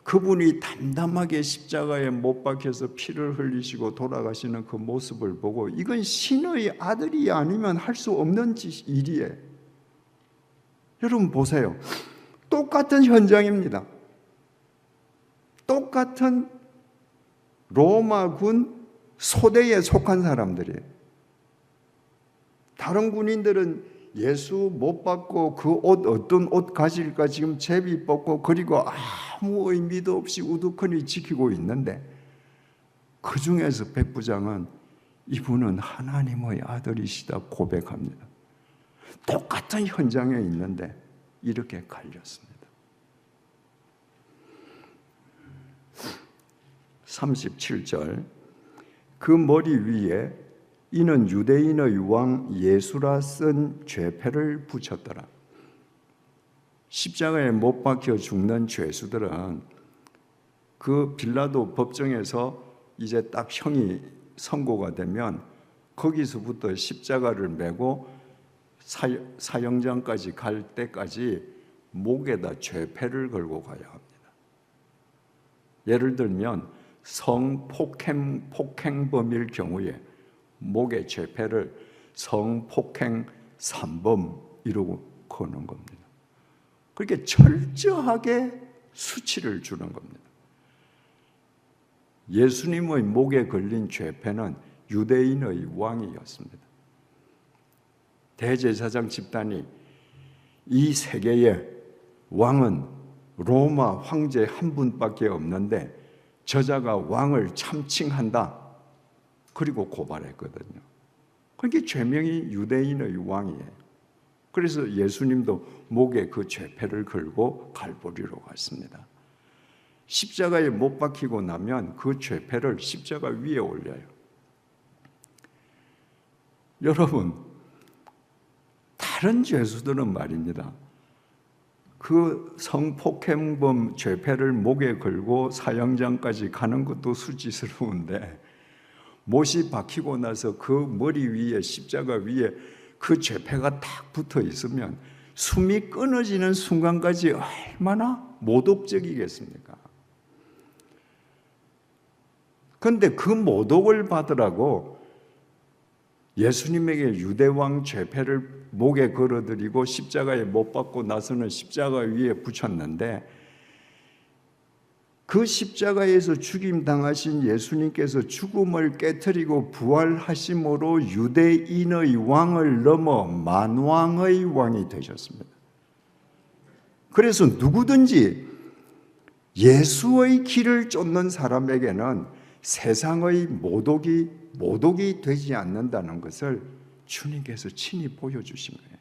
Speaker 1: 그분이 담담하게 십자가에 못 박혀서 피를 흘리시고 돌아가시는 그 모습을 보고 이건 신의 아들이 아니면 할 수 없는 일이에요. 여러분 보세요. 똑같은 현장입니다. 똑같은 로마군 소대에 속한 사람들이에요. 다른 군인들은 예수 못 받고 그 옷 어떤 옷 가질까 지금 제비 뽑고 그리고 아무 의미도 없이 우두커니 지키고 있는데, 그 중에서 백부장은 이분은 하나님의 아들이시다 고백합니다. 똑같은 현장에 있는데 이렇게 갈렸습니다. 37절, 그 머리 위에 이는 유대인의 왕 예수라 쓴 죄패를 붙였더라. 십자가에 못 박혀 죽는 죄수들은 그 빌라도 법정에서 이제 딱 형이 선고가 되면 거기서부터 십자가를 메고 사형장까지 갈 때까지 목에다 죄패를 걸고 가야 합니다. 예를 들면 성폭행범일 경우에 목의 죄패를 성폭행 3범이라고 거는 겁니다. 그렇게 철저하게 수치를 주는 겁니다. 예수님의 목에 걸린 죄패는 유대인의 왕이었습니다. 대제사장 집단이 이 세계의 왕은 로마 황제 한 분밖에 없는데 저자가 왕을 참칭한다. 그리고 고발했거든요. 그게 죄명이 유대인의 왕이에요. 그래서 예수님도 목에 그 죄패를 걸고 갈보리로 갔습니다. 십자가에 못 박히고 나면 그 죄패를 십자가 위에 올려요. 여러분, 다른 죄수들은 말입니다. 그 성폭행범 죄패를 목에 걸고 사형장까지 가는 것도 수치스러운데 못이 박히고 나서 그 머리 위에 십자가 위에 그 죄패가 딱 붙어 있으면 숨이 끊어지는 순간까지 얼마나 모독적이겠습니까? 그런데 그 모독을 받으라고 예수님에게 유대왕 죄패를 목에 걸어드리고 십자가에 못 박고 나서는 십자가 위에 붙였는데 그 십자가에서 죽임당하신 예수님께서 죽음을 깨트리고 부활하심으로 유대인의 왕을 넘어 만왕의 왕이 되셨습니다. 그래서 누구든지 예수의 길을 쫓는 사람에게는 세상의 모독이 되지 않는다는 것을 주님께서 친히 보여주신 거예요.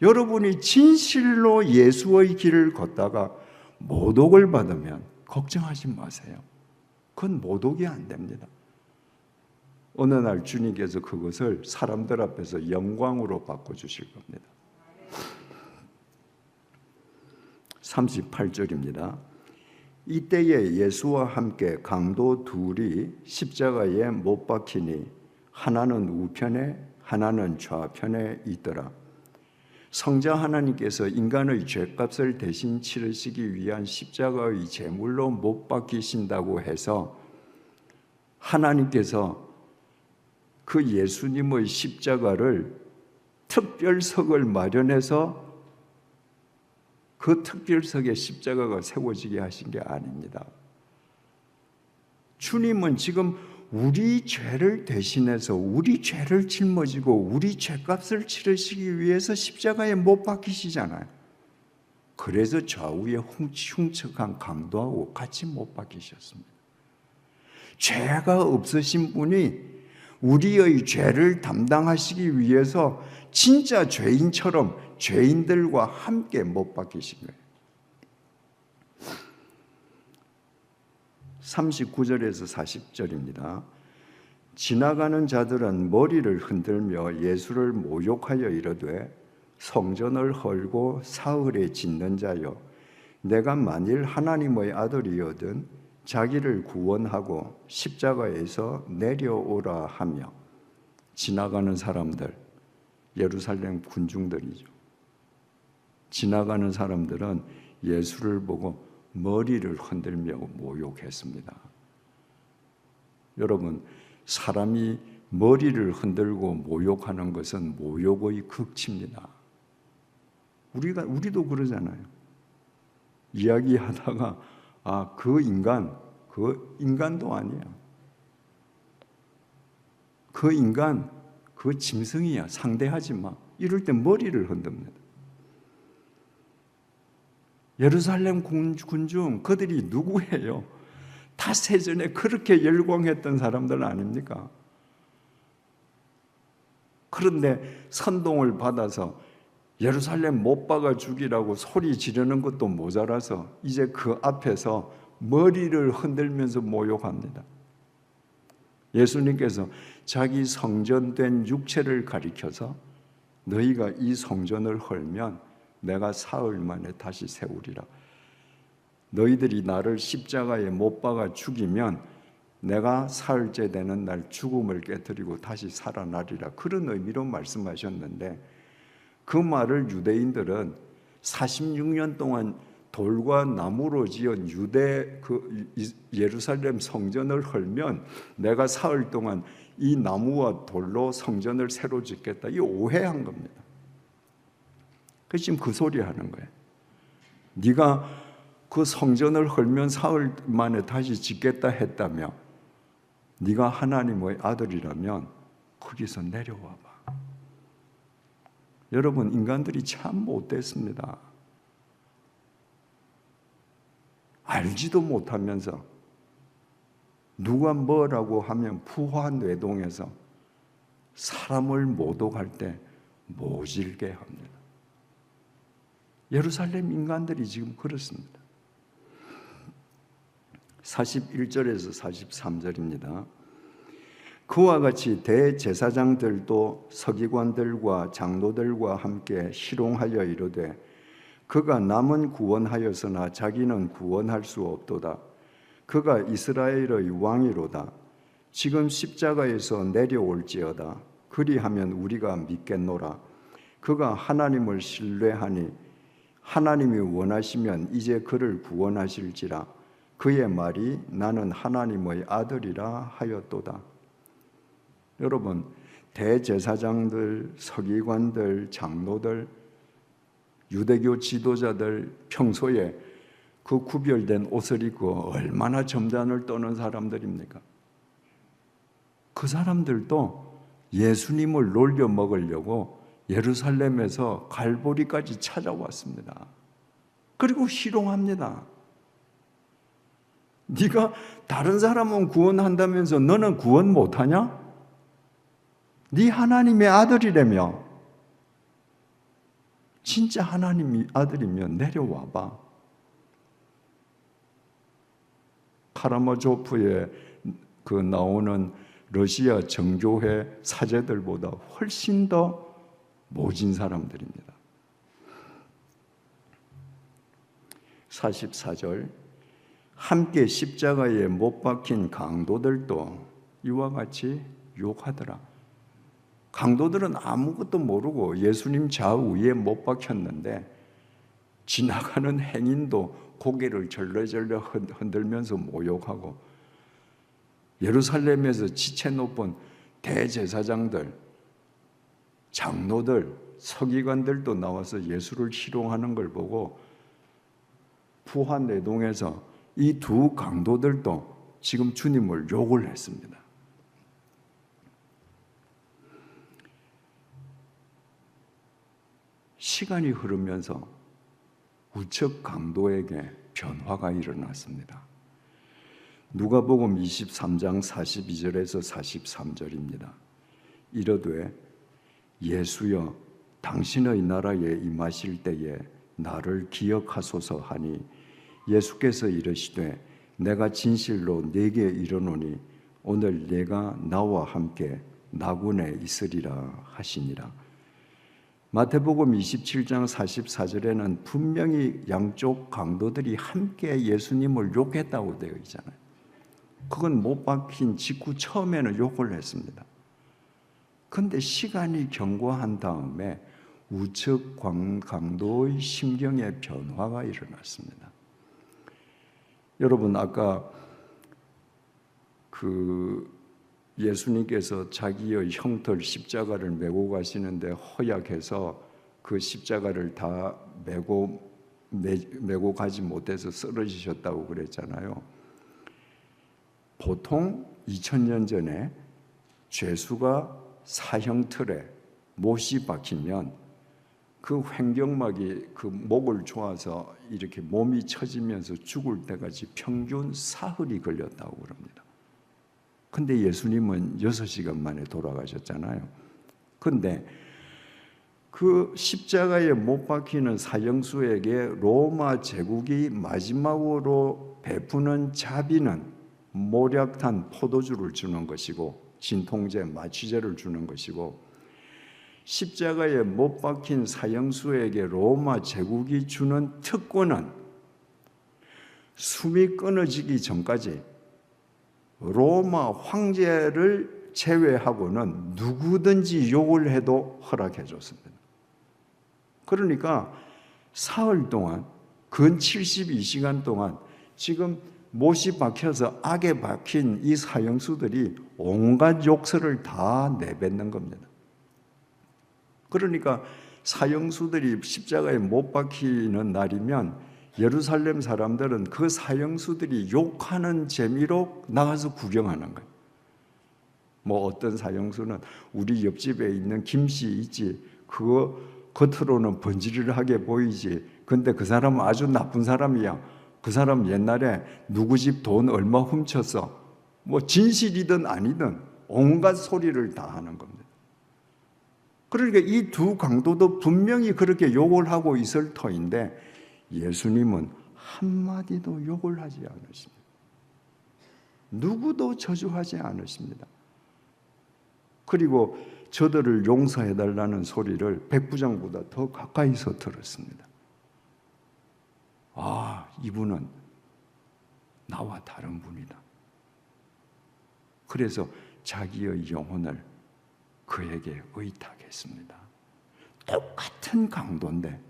Speaker 1: 여러분이 진실로 예수의 길을 걷다가 모독을 받으면 걱정하지 마세요. 그건 모독이 안 됩니다. 어느 날 주님께서 그것을 사람들 앞에서 영광으로 바꿔주실 겁니다. 38절입니다. 이때에 예수와 함께 강도 둘이 십자가에 못 박히니 하나는 우편에 하나는 좌편에 있더라. 성자 하나님께서 인간의 죄값을 대신 치르시기 위한 십자가의 제물로 못 박히신다고 해서 하나님께서 그 예수님의 십자가를 특별석을 마련해서 그 특별석에 십자가가 세워지게 하신 게 아닙니다. 주님은 지금 우리 죄를 대신해서 우리 죄를 짊어지고 우리 죄값을 치르시기 위해서 십자가에 못 박히시잖아요. 그래서 좌우에 흉측한 강도하고 같이 못 박히셨습니다. 죄가 없으신 분이 우리의 죄를 담당하시기 위해서 진짜 죄인처럼 죄인들과 함께 못 박히신 거예요. 39절에서 40절입니다. 지나가는 자들은 머리를 흔들며 예수를 모욕하여 이르되 성전을 헐고 사흘에 짓는 자여 내가 만일 하나님의 아들이거든 자기를 구원하고 십자가에서 내려오라 하며. 지나가는 사람들, 예루살렘 군중들이죠. 지나가는 사람들은 예수를 보고 머리를 흔들며 모욕했습니다. 여러분, 사람이 머리를 흔들고 모욕하는 것은 모욕의 극치입니다. 우리도 그러잖아요. 이야기하다가 그 인간도 아니야. 그 인간, 그 짐승이야. 상대하지 마. 이럴 때 머리를 흔듭니다. 예루살렘 군중, 그들이 누구예요? 다 세전에 그렇게 열광했던 사람들 아닙니까? 그런데 선동을 받아서 예루살렘 못 박아 죽이라고 소리 지르는 것도 모자라서 이제 그 앞에서 머리를 흔들면서 모욕합니다. 예수님께서 자기 성전된 육체를 가리켜서 너희가 이 성전을 헐면 내가 사흘 만에 다시 세우리라. 너희들이 나를 십자가에 못 박아 죽이면 내가 사흘째 되는 날 죽음을 깨뜨리고 다시 살아나리라. 그런 의미로 말씀하셨는데 그 말을 유대인들은 46년 동안 돌과 나무로 지은 유대 예루살렘 성전을 헐면 내가 사흘 동안 이 나무와 돌로 성전을 새로 짓겠다. 이 오해한 겁니다. 그래서 지금 그 소리 하는 거예요. 네가 그 성전을 헐면 사흘 만에 다시 짓겠다 했다며, 네가 하나님의 아들이라면 거기서 내려와 봐. 여러분, 인간들이 참 못됐습니다. 알지도 못하면서 누가 뭐라고 하면 부화뇌동에서 사람을 모독할 때 모질게 합니다. 예루살렘 인간들이 지금 그렇습니다. 41절에서 43절입니다. 그와 같이 대제사장들도 서기관들과 장로들과 함께 희롱하여 이르되 그가 남은 구원하였으나 자기는 구원할 수 없도다. 그가 이스라엘의 왕이로다. 지금 십자가에서 내려올지어다. 그리하면 우리가 믿겠노라. 그가 하나님을 신뢰하니 하나님이 원하시면 이제 그를 구원하실지라. 그의 말이 나는 하나님의 아들이라 하였도다. 여러분, 대제사장들, 서기관들, 장로들, 유대교 지도자들 평소에 그 구별된 옷을 입고 얼마나 점잖을 떠는 사람들입니까? 그 사람들도 예수님을 놀려 먹으려고 예루살렘에서 갈보리까지 찾아왔습니다. 그리고 희롱합니다. 네가 다른 사람은 구원한다면서 너는 구원 못하냐? 네 하나님의 아들이라며. 진짜 하나님의 아들이면 내려와봐. 카라마조프에 그 나오는 러시아 정교회 사제들보다 훨씬 더 모진 사람들입니다. 44절, 함께 십자가에 못 박힌 강도들도 이와 같이 욕하더라. 강도들은 아무것도 모르고 예수님 좌우에 못 박혔는데 지나가는 행인도 고개를 절레절레 흔들면서 모욕하고, 예루살렘에서 지체 높은 대제사장들, 장로들, 서기관들도 나와서 예수를 희롱하는 걸 보고 부하내동에서 이 두 강도들도 지금 주님을 욕을 했습니다. 시간이 흐르면서 우측 강도에게 변화가 일어났습니다. 누가복음 23장 42절에서 43절입니다. 이르되 예수여 당신의 나라에 임하실 때에 나를 기억하소서 하니 예수께서 이르시되 내가 진실로 네게 이르노니 오늘 네가 나와 함께 나군에 있으리라 하시니라. 마태복음 27장 44절에는 분명히 양쪽 강도들이 함께 예수님을 욕했다고 되어 있잖아요. 그건 못 박힌 직후 처음에는 욕을 했습니다. 그런데 시간이 경과한 다음에 우측 강도의 심경의 변화가 일어났습니다. 여러분, 아까 예수님께서 자기의 형틀 십자가를 메고 가시는데 허약해서 그 십자가를 다 메고 가지 못해서 쓰러지셨다고 그랬잖아요. 보통 2000년 전에 죄수가 사형틀에 못이 박히면 그 횡격막이 그 목을 조아서 이렇게 몸이 처지면서 죽을 때까지 평균 사흘이 걸렸다고 그럽니다. 근데 예수님은 6시간 만에 돌아가셨잖아요. 근데 그 십자가에 못 박히는 사형수에게 로마 제국이 마지막으로 베푸는 자비는 모략탄 포도주를 주는 것이고 진통제, 마취제를 주는 것이고, 십자가에 못 박힌 사형수에게 로마 제국이 주는 특권은 숨이 끊어지기 전까지 로마 황제를 제외하고는 누구든지 욕을 해도 허락해 줬습니다. 그러니까 사흘 동안 근 72시간 동안 지금 못이 박혀서 악에 박힌 이 사형수들이 온갖 욕설을 다 내뱉는 겁니다. 그러니까 사형수들이 십자가에 못 박히는 날이면 예루살렘 사람들은 그 사형수들이 욕하는 재미로 나가서 구경하는 거예요. 뭐 어떤 사형수는 우리 옆집에 있는 김씨 있지, 그거 겉으로는 번지르르하게 보이지, 근데 그 사람은 아주 나쁜 사람이야. 그 사람 옛날에 누구 집 돈 얼마 훔쳤어. 뭐 진실이든 아니든 온갖 소리를 다 하는 겁니다. 그러니까 이 두 강도도 분명히 그렇게 욕을 하고 있을 터인데 예수님은 한마디도 욕을 하지 않으십니다. 누구도 저주하지 않으십니다. 그리고 저들을 용서해달라는 소리를 백부장보다 더 가까이서 들었습니다. 아, 이분은 나와 다른 분이다. 그래서 자기의 영혼을 그에게 의탁했습니다. 똑같은 강도인데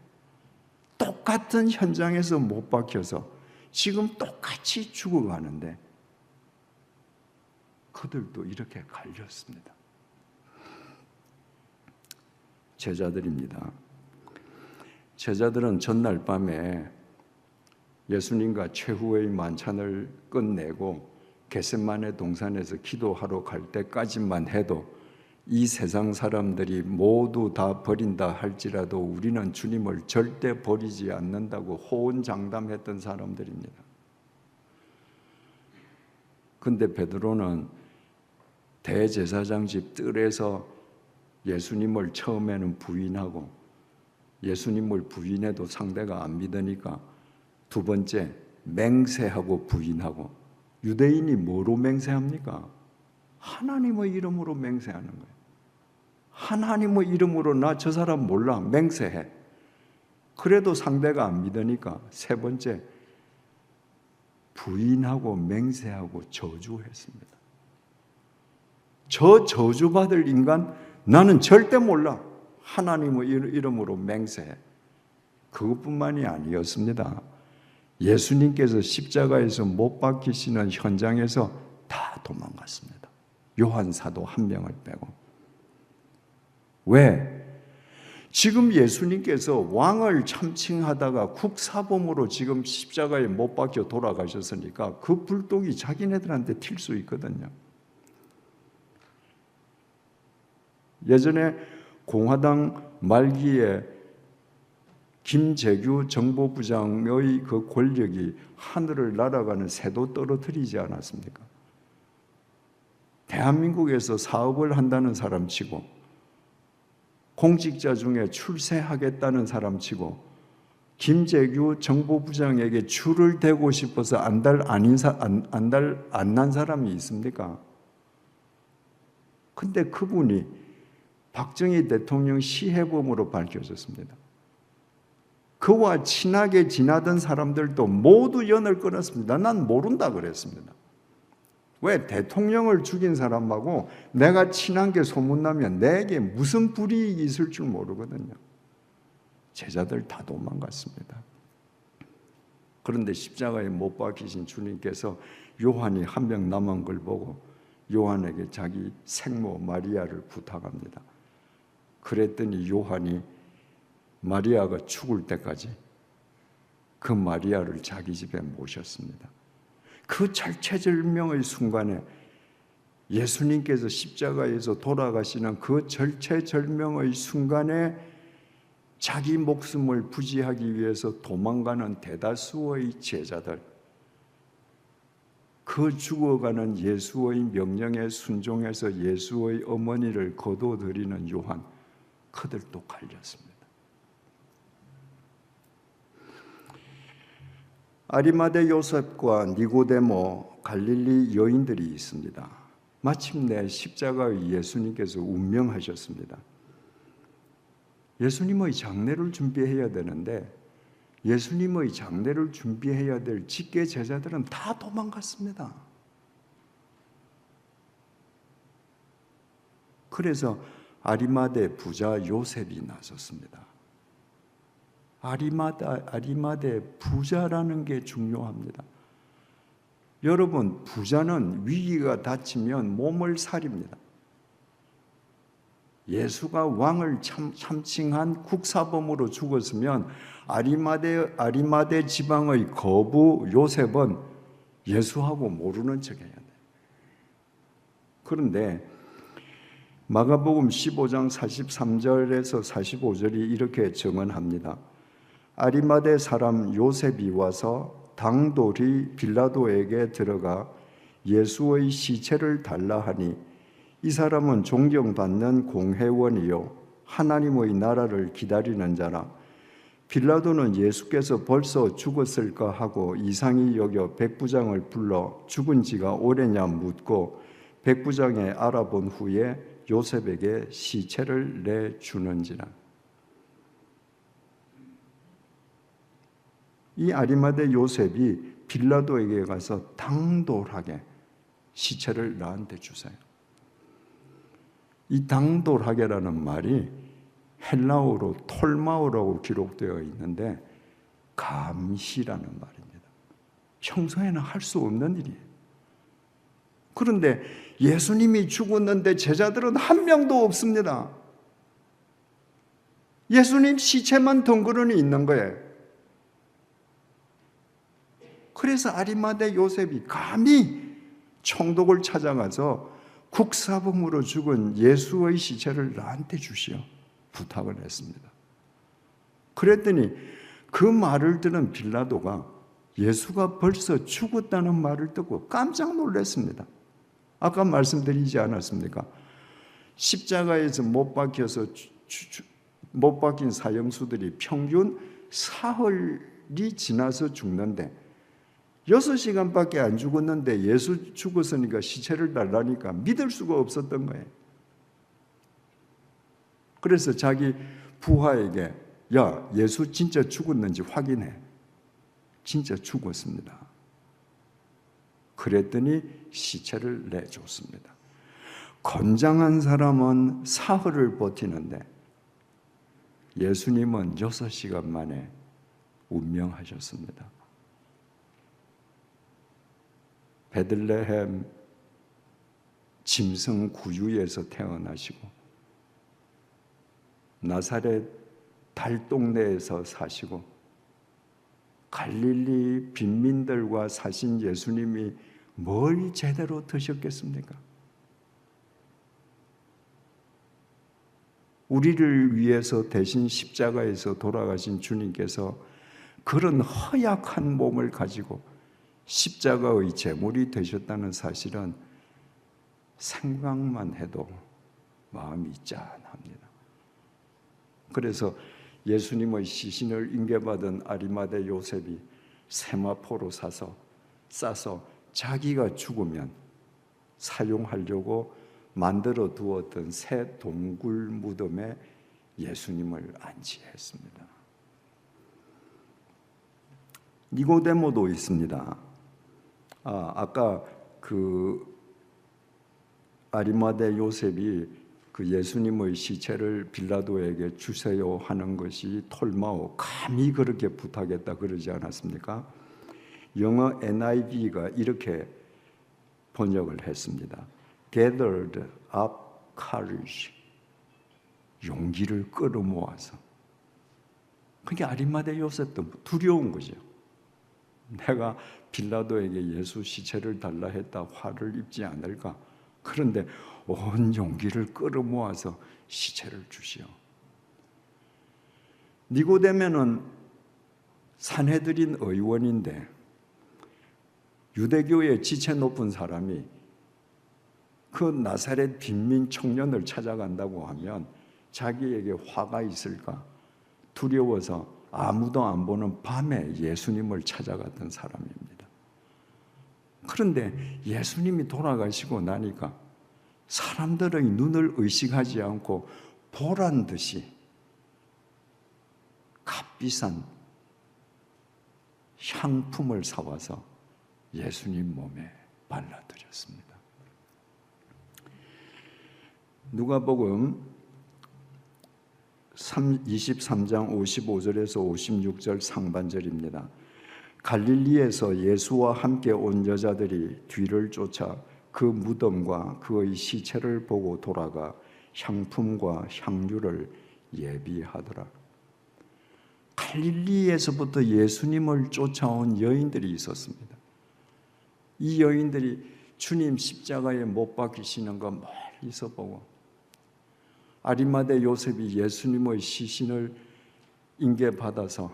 Speaker 1: 똑같은 현장에서 못 박혀서 지금 똑같이 죽어가는데 그들도 이렇게 갈렸습니다. 제자들입니다. 제자들은 전날 밤에 예수님과 최후의 만찬을 끝내고 겟세마네 동산에서 기도하러 갈 때까지만 해도 이 세상 사람들이 모두 다 버린다 할지라도 우리는 주님을 절대 버리지 않는다고 호언장담했던 사람들입니다. 근데 베드로는 대제사장 집 뜰에서 예수님을 처음에는 부인하고 예수님을 부인해도 상대가 안 믿으니까 두 번째 맹세하고 부인하고. 유대인이 뭐로 맹세합니까? 하나님의 이름으로 맹세하는 거예요. 하나님의 이름으로 나 저 사람 몰라 맹세해. 그래도 상대가 안 믿으니까 세 번째 부인하고 맹세하고 저주했습니다. 저 저주받을 인간 나는 절대 몰라. 하나님의 이름으로 맹세해. 그것뿐만이 아니었습니다. 예수님께서 십자가에서 못 박히시는 현장에서 다 도망갔습니다. 요한 사도 한 명을 빼고. 왜? 지금 예수님께서 왕을 참칭하다가 국사범으로 지금 십자가에 못 박혀 돌아가셨으니까 그 불독이 자기네들한테 튈 수 있거든요. 예전에 공화당 말기에 김재규 정보부장의 그 권력이 하늘을 날아가는 새도 떨어뜨리지 않았습니까? 대한민국에서 사업을 한다는 사람 치고 공직자 중에 출세하겠다는 사람 치고 김재규 정보부장에게 줄을 대고 싶어서 안달 안 난 사람이 있습니까? 근데 그분이 박정희 대통령 시해범으로 밝혀졌습니다. 그와 친하게 지나던 사람들도 모두 연을 끊었습니다. 난 모른다 그랬습니다. 왜? 대통령을 죽인 사람하고 내가 친한 게 소문나면 내게 무슨 불이익이 있을 줄 모르거든요. 제자들 다 도망갔습니다. 그런데 십자가에 못 박히신 주님께서 요한이 한 명 남은 걸 보고 요한에게 자기 생모 마리아를 부탁합니다. 그랬더니 요한이 마리아가 죽을 때까지 그 마리아를 자기 집에 모셨습니다. 그 절체절명의 순간에 예수님께서 십자가에서 돌아가시는 그 절체절명의 순간에 자기 목숨을 부지하기 위해서 도망가는 대다수의 제자들, 그 죽어가는 예수의 명령에 순종해서 예수의 어머니를 거둬들이는 요한, 그들도 갈렸습니다. 아리마대 요셉과 니고데모 갈릴리 여인들이 있습니다. 마침내 십자가의 예수님께서 운명하셨습니다. 예수님의 장례를 준비해야 되는데 예수님의 장례를 준비해야 될 직계 제자들은 다 도망갔습니다. 그래서 아리마대 부자 요셉이 나섰습니다. 아리마대 부자라는 게 중요합니다. 여러분, 부자는 위기가 닥치면 몸을 사립니다. 예수가 왕을 참칭한 국사범으로 죽었으면 아리마대 지방의 거부 요셉은 예수하고 모르는 척해야 돼요. 그런데 마가복음 15장 43절에서 45절이 이렇게 증언합니다. 아리마대 사람 요셉이 와서 당돌이 빌라도에게 들어가 예수의 시체를 달라 하니 이 사람은 존경받는 공회원이요 하나님의 나라를 기다리는 자라. 빌라도는 예수께서 벌써 죽었을까 하고 이상히 여겨 백부장을 불러 죽은 지가 오래냐 묻고 백부장에 알아본 후에 요셉에게 시체를 내주는지라. 이 아리마대 요셉이 빌라도에게 가서 당돌하게 시체를 나한테 주세요. 이 당돌하게라는 말이 헬라어로 톨마오라고 기록되어 있는데 감시라는 말입니다. 평소에는 할 수 없는 일이에요. 그런데 예수님이 죽었는데 제자들은 한 명도 없습니다. 예수님 시체만 덩그러니 있는 거예요. 그래서 아리마대 요셉이 감히 총독을 찾아가서 국사범으로 죽은 예수의 시체를 나한테 주시오 부탁을 했습니다. 그랬더니 그 말을 들은 빌라도가 예수가 벌써 죽었다는 말을 듣고 깜짝 놀랐습니다. 아까 말씀드리지 않았습니까? 십자가에서 못 박힌 사형수들이 평균 사흘이 지나서 죽는데 6시간밖에 안 죽었는데 예수 죽었으니까 시체를 달라니까 믿을 수가 없었던 거예요. 그래서 자기 부하에게 야, 예수 진짜 죽었는지 확인해. 진짜 죽었습니다. 그랬더니 시체를 내줬습니다. 건장한 사람은 사흘을 버티는데 예수님은 6시간 만에 운명하셨습니다. 베들레헴 짐승 구유에서 태어나시고 나사렛 달동네에서 사시고 갈릴리 빈민들과 사신 예수님이 뭘 제대로 드셨겠습니까? 우리를 위해서 대신 십자가에서 돌아가신 주님께서 그런 허약한 몸을 가지고 십자가의 제물이 되셨다는 사실은 생각만 해도 마음이 짠합니다. 그래서 예수님의 시신을 인계받은 아리마대 요셉이 세마포로 싸서 자기가 죽으면 사용하려고 만들어 두었던 새 동굴 무덤에 예수님을 안치했습니다. 니고데모도 있습니다. 아까 그 아리마대 요셉이 그 예수님의 시체를 빌라도에게 주세요 하는 것이 톨마오, 감히 그렇게 부탁했다 그러지 않았습니까? 영어 NIV가 이렇게 번역을 했습니다. Gathered up courage, 용기를 끌어모아서. 그게 아리마대 요셉도 두려운 거죠. 내가 빌라도에게 예수 시체를 달라 했다 화를 입지 않을까? 그런데 온 용기를 끌어모아서 시체를 주시오. 니고데모는 산헤드린 의원인데 유대교의 지체 높은 사람이 그 나사렛 빈민 청년을 찾아간다고 하면 자기에게 화가 있을까 두려워서 아무도 안 보는 밤에 예수님을 찾아갔던 사람입니다. 그런데 예수님이 돌아가시고 나니까 사람들의 눈을 의식하지 않고 보란 듯이 값비싼 향품을 사와서 예수님 몸에 발라드렸습니다. 누가복음 23장 55절에서 56절 상반절입니다. 갈릴리에서 예수와 함께 온 여자들이 뒤를 쫓아 그 무덤과 그의 시체를 보고 돌아가 향품과 향유를 예비하더라. 갈릴리에서부터 예수님을 쫓아온 여인들이 있었습니다. 이 여인들이 주님 십자가에 못 박히시는 거 멀리서 보고, 아리마대 요셉이 예수님의 시신을 인계받아서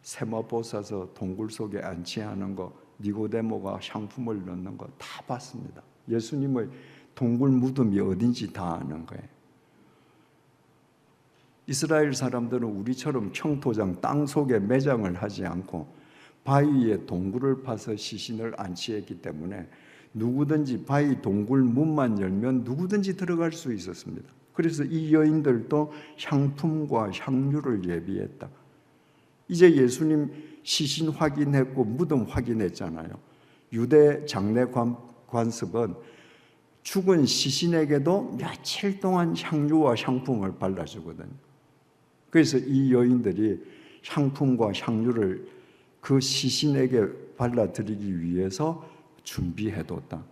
Speaker 1: 세마포 싸서 동굴 속에 안치하는 거, 니고데모가 향품을 넣는 거 다 봤습니다. 예수님의 동굴 무덤이 어딘지 다 아는 거예요. 이스라엘 사람들은 우리처럼 청토장 땅 속에 매장을 하지 않고 바위 위에 동굴을 파서 시신을 안치했기 때문에 누구든지 바위 동굴 문만 열면 누구든지 들어갈 수 있었습니다. 그래서 이 여인들도 향품과 향유를 예비했다. 이제 예수님 시신 확인했고 무덤 확인했잖아요. 유대 장례 관습은 죽은 시신에게도 며칠 동안 향유와 향품을 발라주거든요. 그래서 이 여인들이 향품과 향유를 그 시신에게 발라드리기 위해서 준비해뒀다.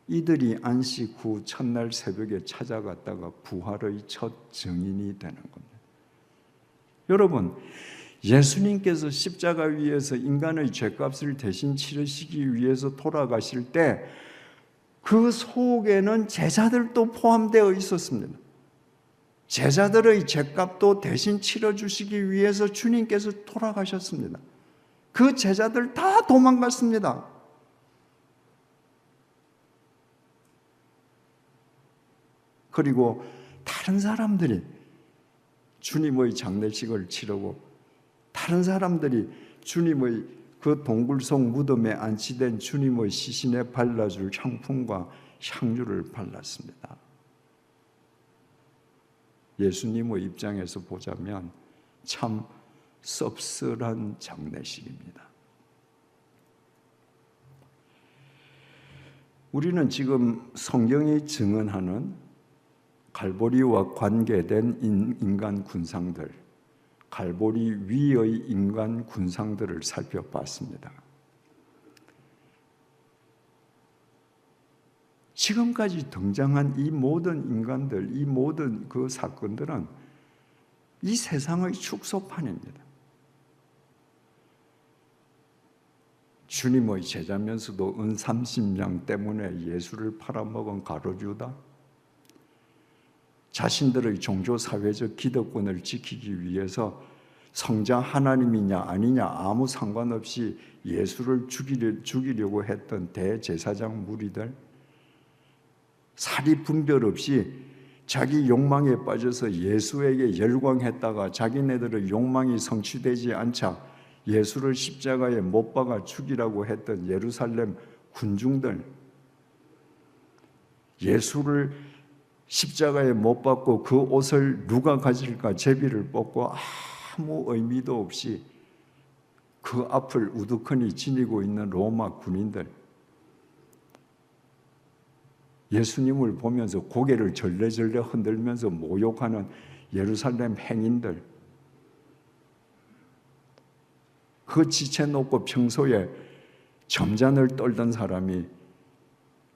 Speaker 1: 이들이 안식 후 첫날 새벽에 찾아갔다가 부활의 첫 증인이 되는 겁니다. 여러분, 예수님께서 십자가 위에서 인간의 죄값을 대신 치르시기 위해서 돌아가실 때 그 속에는 제자들도 포함되어 있었습니다. 제자들의 죄값도 대신 치러주시기 위해서 주님께서 돌아가셨습니다. 그 제자들 다 도망갔습니다. 그리고 다른 사람들이 주님의 장례식을 치르고 다른 사람들이 주님의 그 동굴 속 무덤에 안치된 주님의 시신에 발라줄 향품과 향유를 발랐습니다. 예수님의 입장에서 보자면 참 씁쓸한 장례식입니다. 우리는 지금 성경이 증언하는 갈보리와 관계된 인간 군상들, 갈보리 위의 인간 군상들을 살펴봤습니다. 지금까지 등장한 이 모든 인간들, 이 모든 그 사건들은 이 세상의 축소판입니다. 주님의 제자면서도 은 30냥 때문에 예수를 팔아먹은 가룟유다, 자신들의 종교사회적 기득권을 지키기 위해서 성자 하나님이냐 아니냐 아무 상관없이 예수를 죽이려고 했던 대제사장 무리들, 사리 분별 없이 자기 욕망에 빠져서 예수에게 열광했다가 자기네들의 욕망이 성취되지 않자 예수를 십자가에 못 박아 죽이라고 했던 예루살렘 군중들, 예수를 십자가에 못 박고 그 옷을 누가 가질까 제비를 뽑고 아무 의미도 없이 그 앞을 우두커니 지니고 있는 로마 군인들, 예수님을 보면서 고개를 절레절레 흔들면서 모욕하는 예루살렘 행인들, 그 지체놓고 평소에 점잔을 떨던 사람이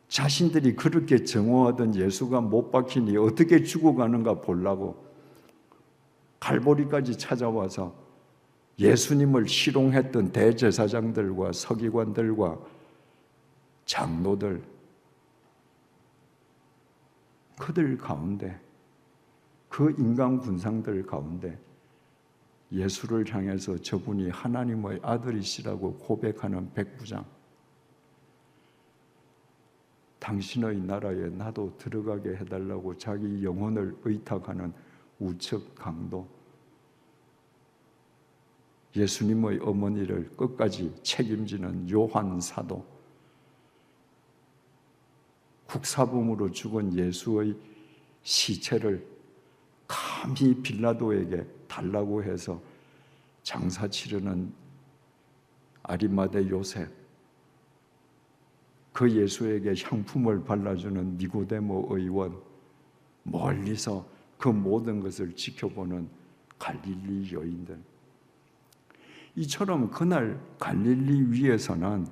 Speaker 1: 자신들이 그렇게 정오하던 예수가 못 박히니 어떻게 죽어가는가 보려고 갈보리까지 찾아와서 예수님을 희롱했던 대제사장들과 서기관들과 장로들, 그들 가운데, 그 인간 군상들 가운데 예수를 향해서 저분이 하나님의 아들이시라고 고백하는 백부장, 당신의 나라에 나도 들어가게 해달라고 자기 영혼을 의탁하는 우측 강도, 예수님의 어머니를 끝까지 책임지는 요한 사도, 국사범으로 죽은 예수의 시체를 감히 빌라도에게 달라고 해서 장사 치르는 아리마대 요셉, 그 예수에게 향품을 발라주는 니고데모 의원, 멀리서 그 모든 것을 지켜보는 갈릴리 여인들. 이처럼 그날 갈릴리 위에서는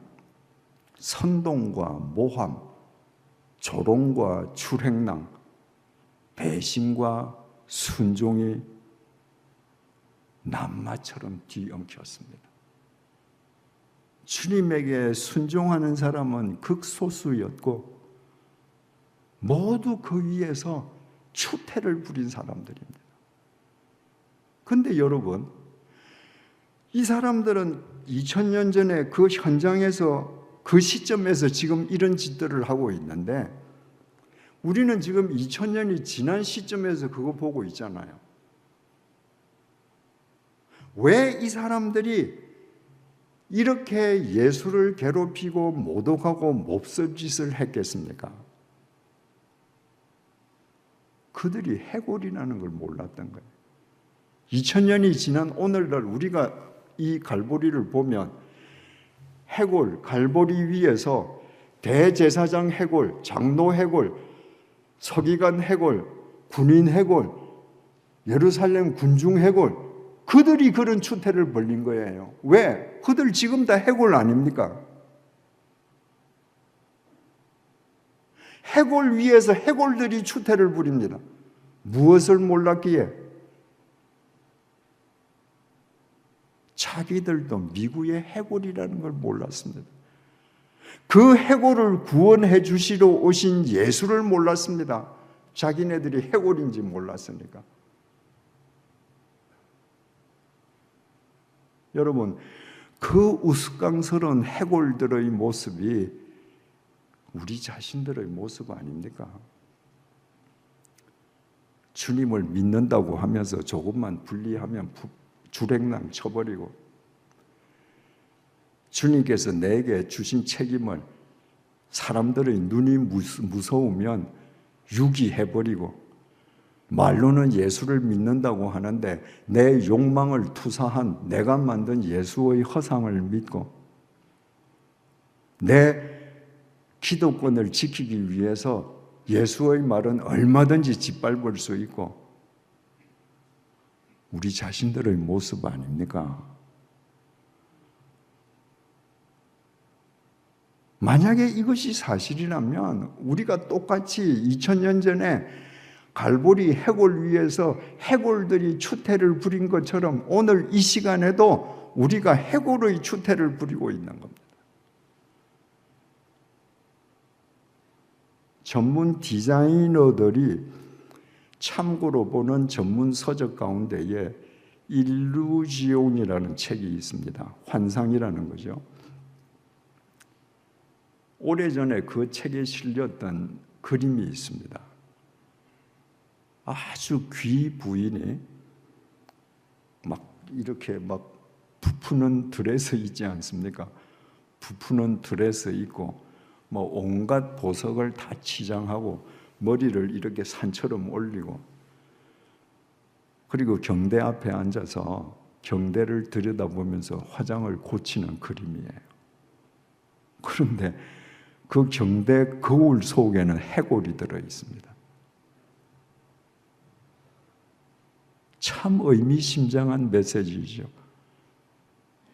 Speaker 1: 선동과 모함, 조롱과 출행랑, 배신과 순종이 남마처럼 뒤엉켰습니다. 주님에게 순종하는 사람은 극소수였고 모두 그 위에서 추태를 부린 사람들입니다. 그런데 여러분, 이 사람들은 2000년 전에 그 현장에서 그 시점에서 지금 이런 짓들을 하고 있는데 우리는 지금 2000년이 지난 시점에서 그거 보고 있잖아요. 왜 이 사람들이 이렇게 예수를 괴롭히고 모독하고 몹쓸짓을 했겠습니까? 그들이 해골이라는 걸 몰랐던 거예요. 2000년이 지난 오늘날 우리가 이 갈보리를 보면 해골, 갈보리 위에서 대제사장 해골, 장로 해골, 서기관 해골, 군인 해골, 예루살렘 군중 해골, 그들이 그런 추태를 벌린 거예요. 왜? 그들 지금 다 해골 아닙니까? 해골 위에서 해골들이 추태를 부립니다. 무엇을 몰랐기에? 자기들도 미국의 해골이라는 걸 몰랐습니다. 그 해골을 구원해 주시러 오신 예수를 몰랐습니다. 자기네들이 해골인지 몰랐으니까. 여러분, 그 우스꽝스러운 해골들의 모습이 우리 자신들의 모습 아닙니까? 주님을 믿는다고 하면서 조금만 불리하면 주랭랑 쳐버리고, 주님께서 내게 주신 책임을 사람들의 눈이 무서우면 유기해버리고, 말로는 예수를 믿는다고 하는데 내 욕망을 투사한 내가 만든 예수의 허상을 믿고, 내 기독권을 지키기 위해서 예수의 말은 얼마든지 짓밟을 수 있고, 우리 자신들의 모습 아닙니까? 만약에 이것이 사실이라면 우리가 똑같이 2000년 전에 갈보리 해골 위에서 해골들이 추태를 부린 것처럼 오늘 이 시간에도 우리가 해골의 추태를 부리고 있는 겁니다. 전문 디자이너들이 참고로 보는 전문 서적 가운데에 일루지온이라는 책이 있습니다. 환상이라는 거죠. 오래전에 그 책에 실렸던 그림이 있습니다. 아주 귀 부인이 막 이렇게 막 부푸는 드레스 있지 않습니까? 부푸는 드레스 입고 뭐 온갖 보석을 다 치장하고 머리를 이렇게 산처럼 올리고, 그리고 경대 앞에 앉아서 경대를 들여다보면서 화장을 고치는 그림이에요. 그런데 그 경대 거울 속에는 해골이 들어 있습니다. 참 의미심장한 메시지죠.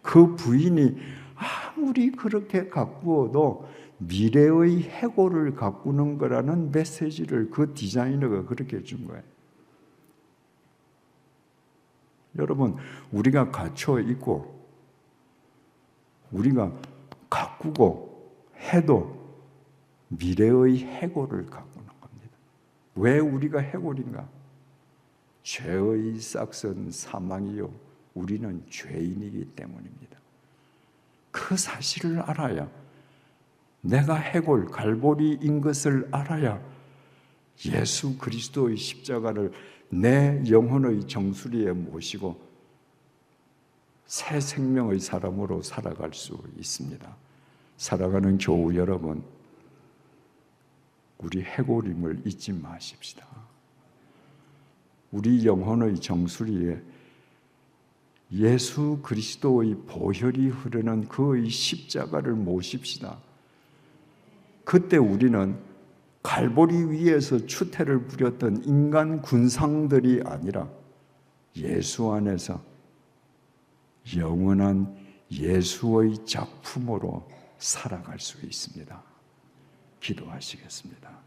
Speaker 1: 그 부인이 아무리 그렇게 가꾸어도 미래의 해골을 가꾸는 거라는 메시지를 그 디자이너가 그렇게 해준 거예요. 여러분, 우리가 갖춰 있고 우리가 가꾸고 해도 미래의 해골을 가꾸는 겁니다. 왜 우리가 해골인가? 죄의 싹은 사망이요, 우리는 죄인이기 때문입니다. 그 사실을 알아야, 내가 해골 갈보리인 것을 알아야 예수 그리스도의 십자가를 내 영혼의 정수리에 모시고 새 생명의 사람으로 살아갈 수 있습니다. 살아가는 교우 여러분, 우리 해골임을 잊지 마십시다. 우리 영혼의 정수리에 예수 그리스도의 보혈이 흐르는 그의 십자가를 모십시다. 그때 우리는 갈보리 위에서 추태를 부렸던 인간 군상들이 아니라 예수 안에서 영원한 예수의 작품으로 살아갈 수 있습니다. 기도하시겠습니다.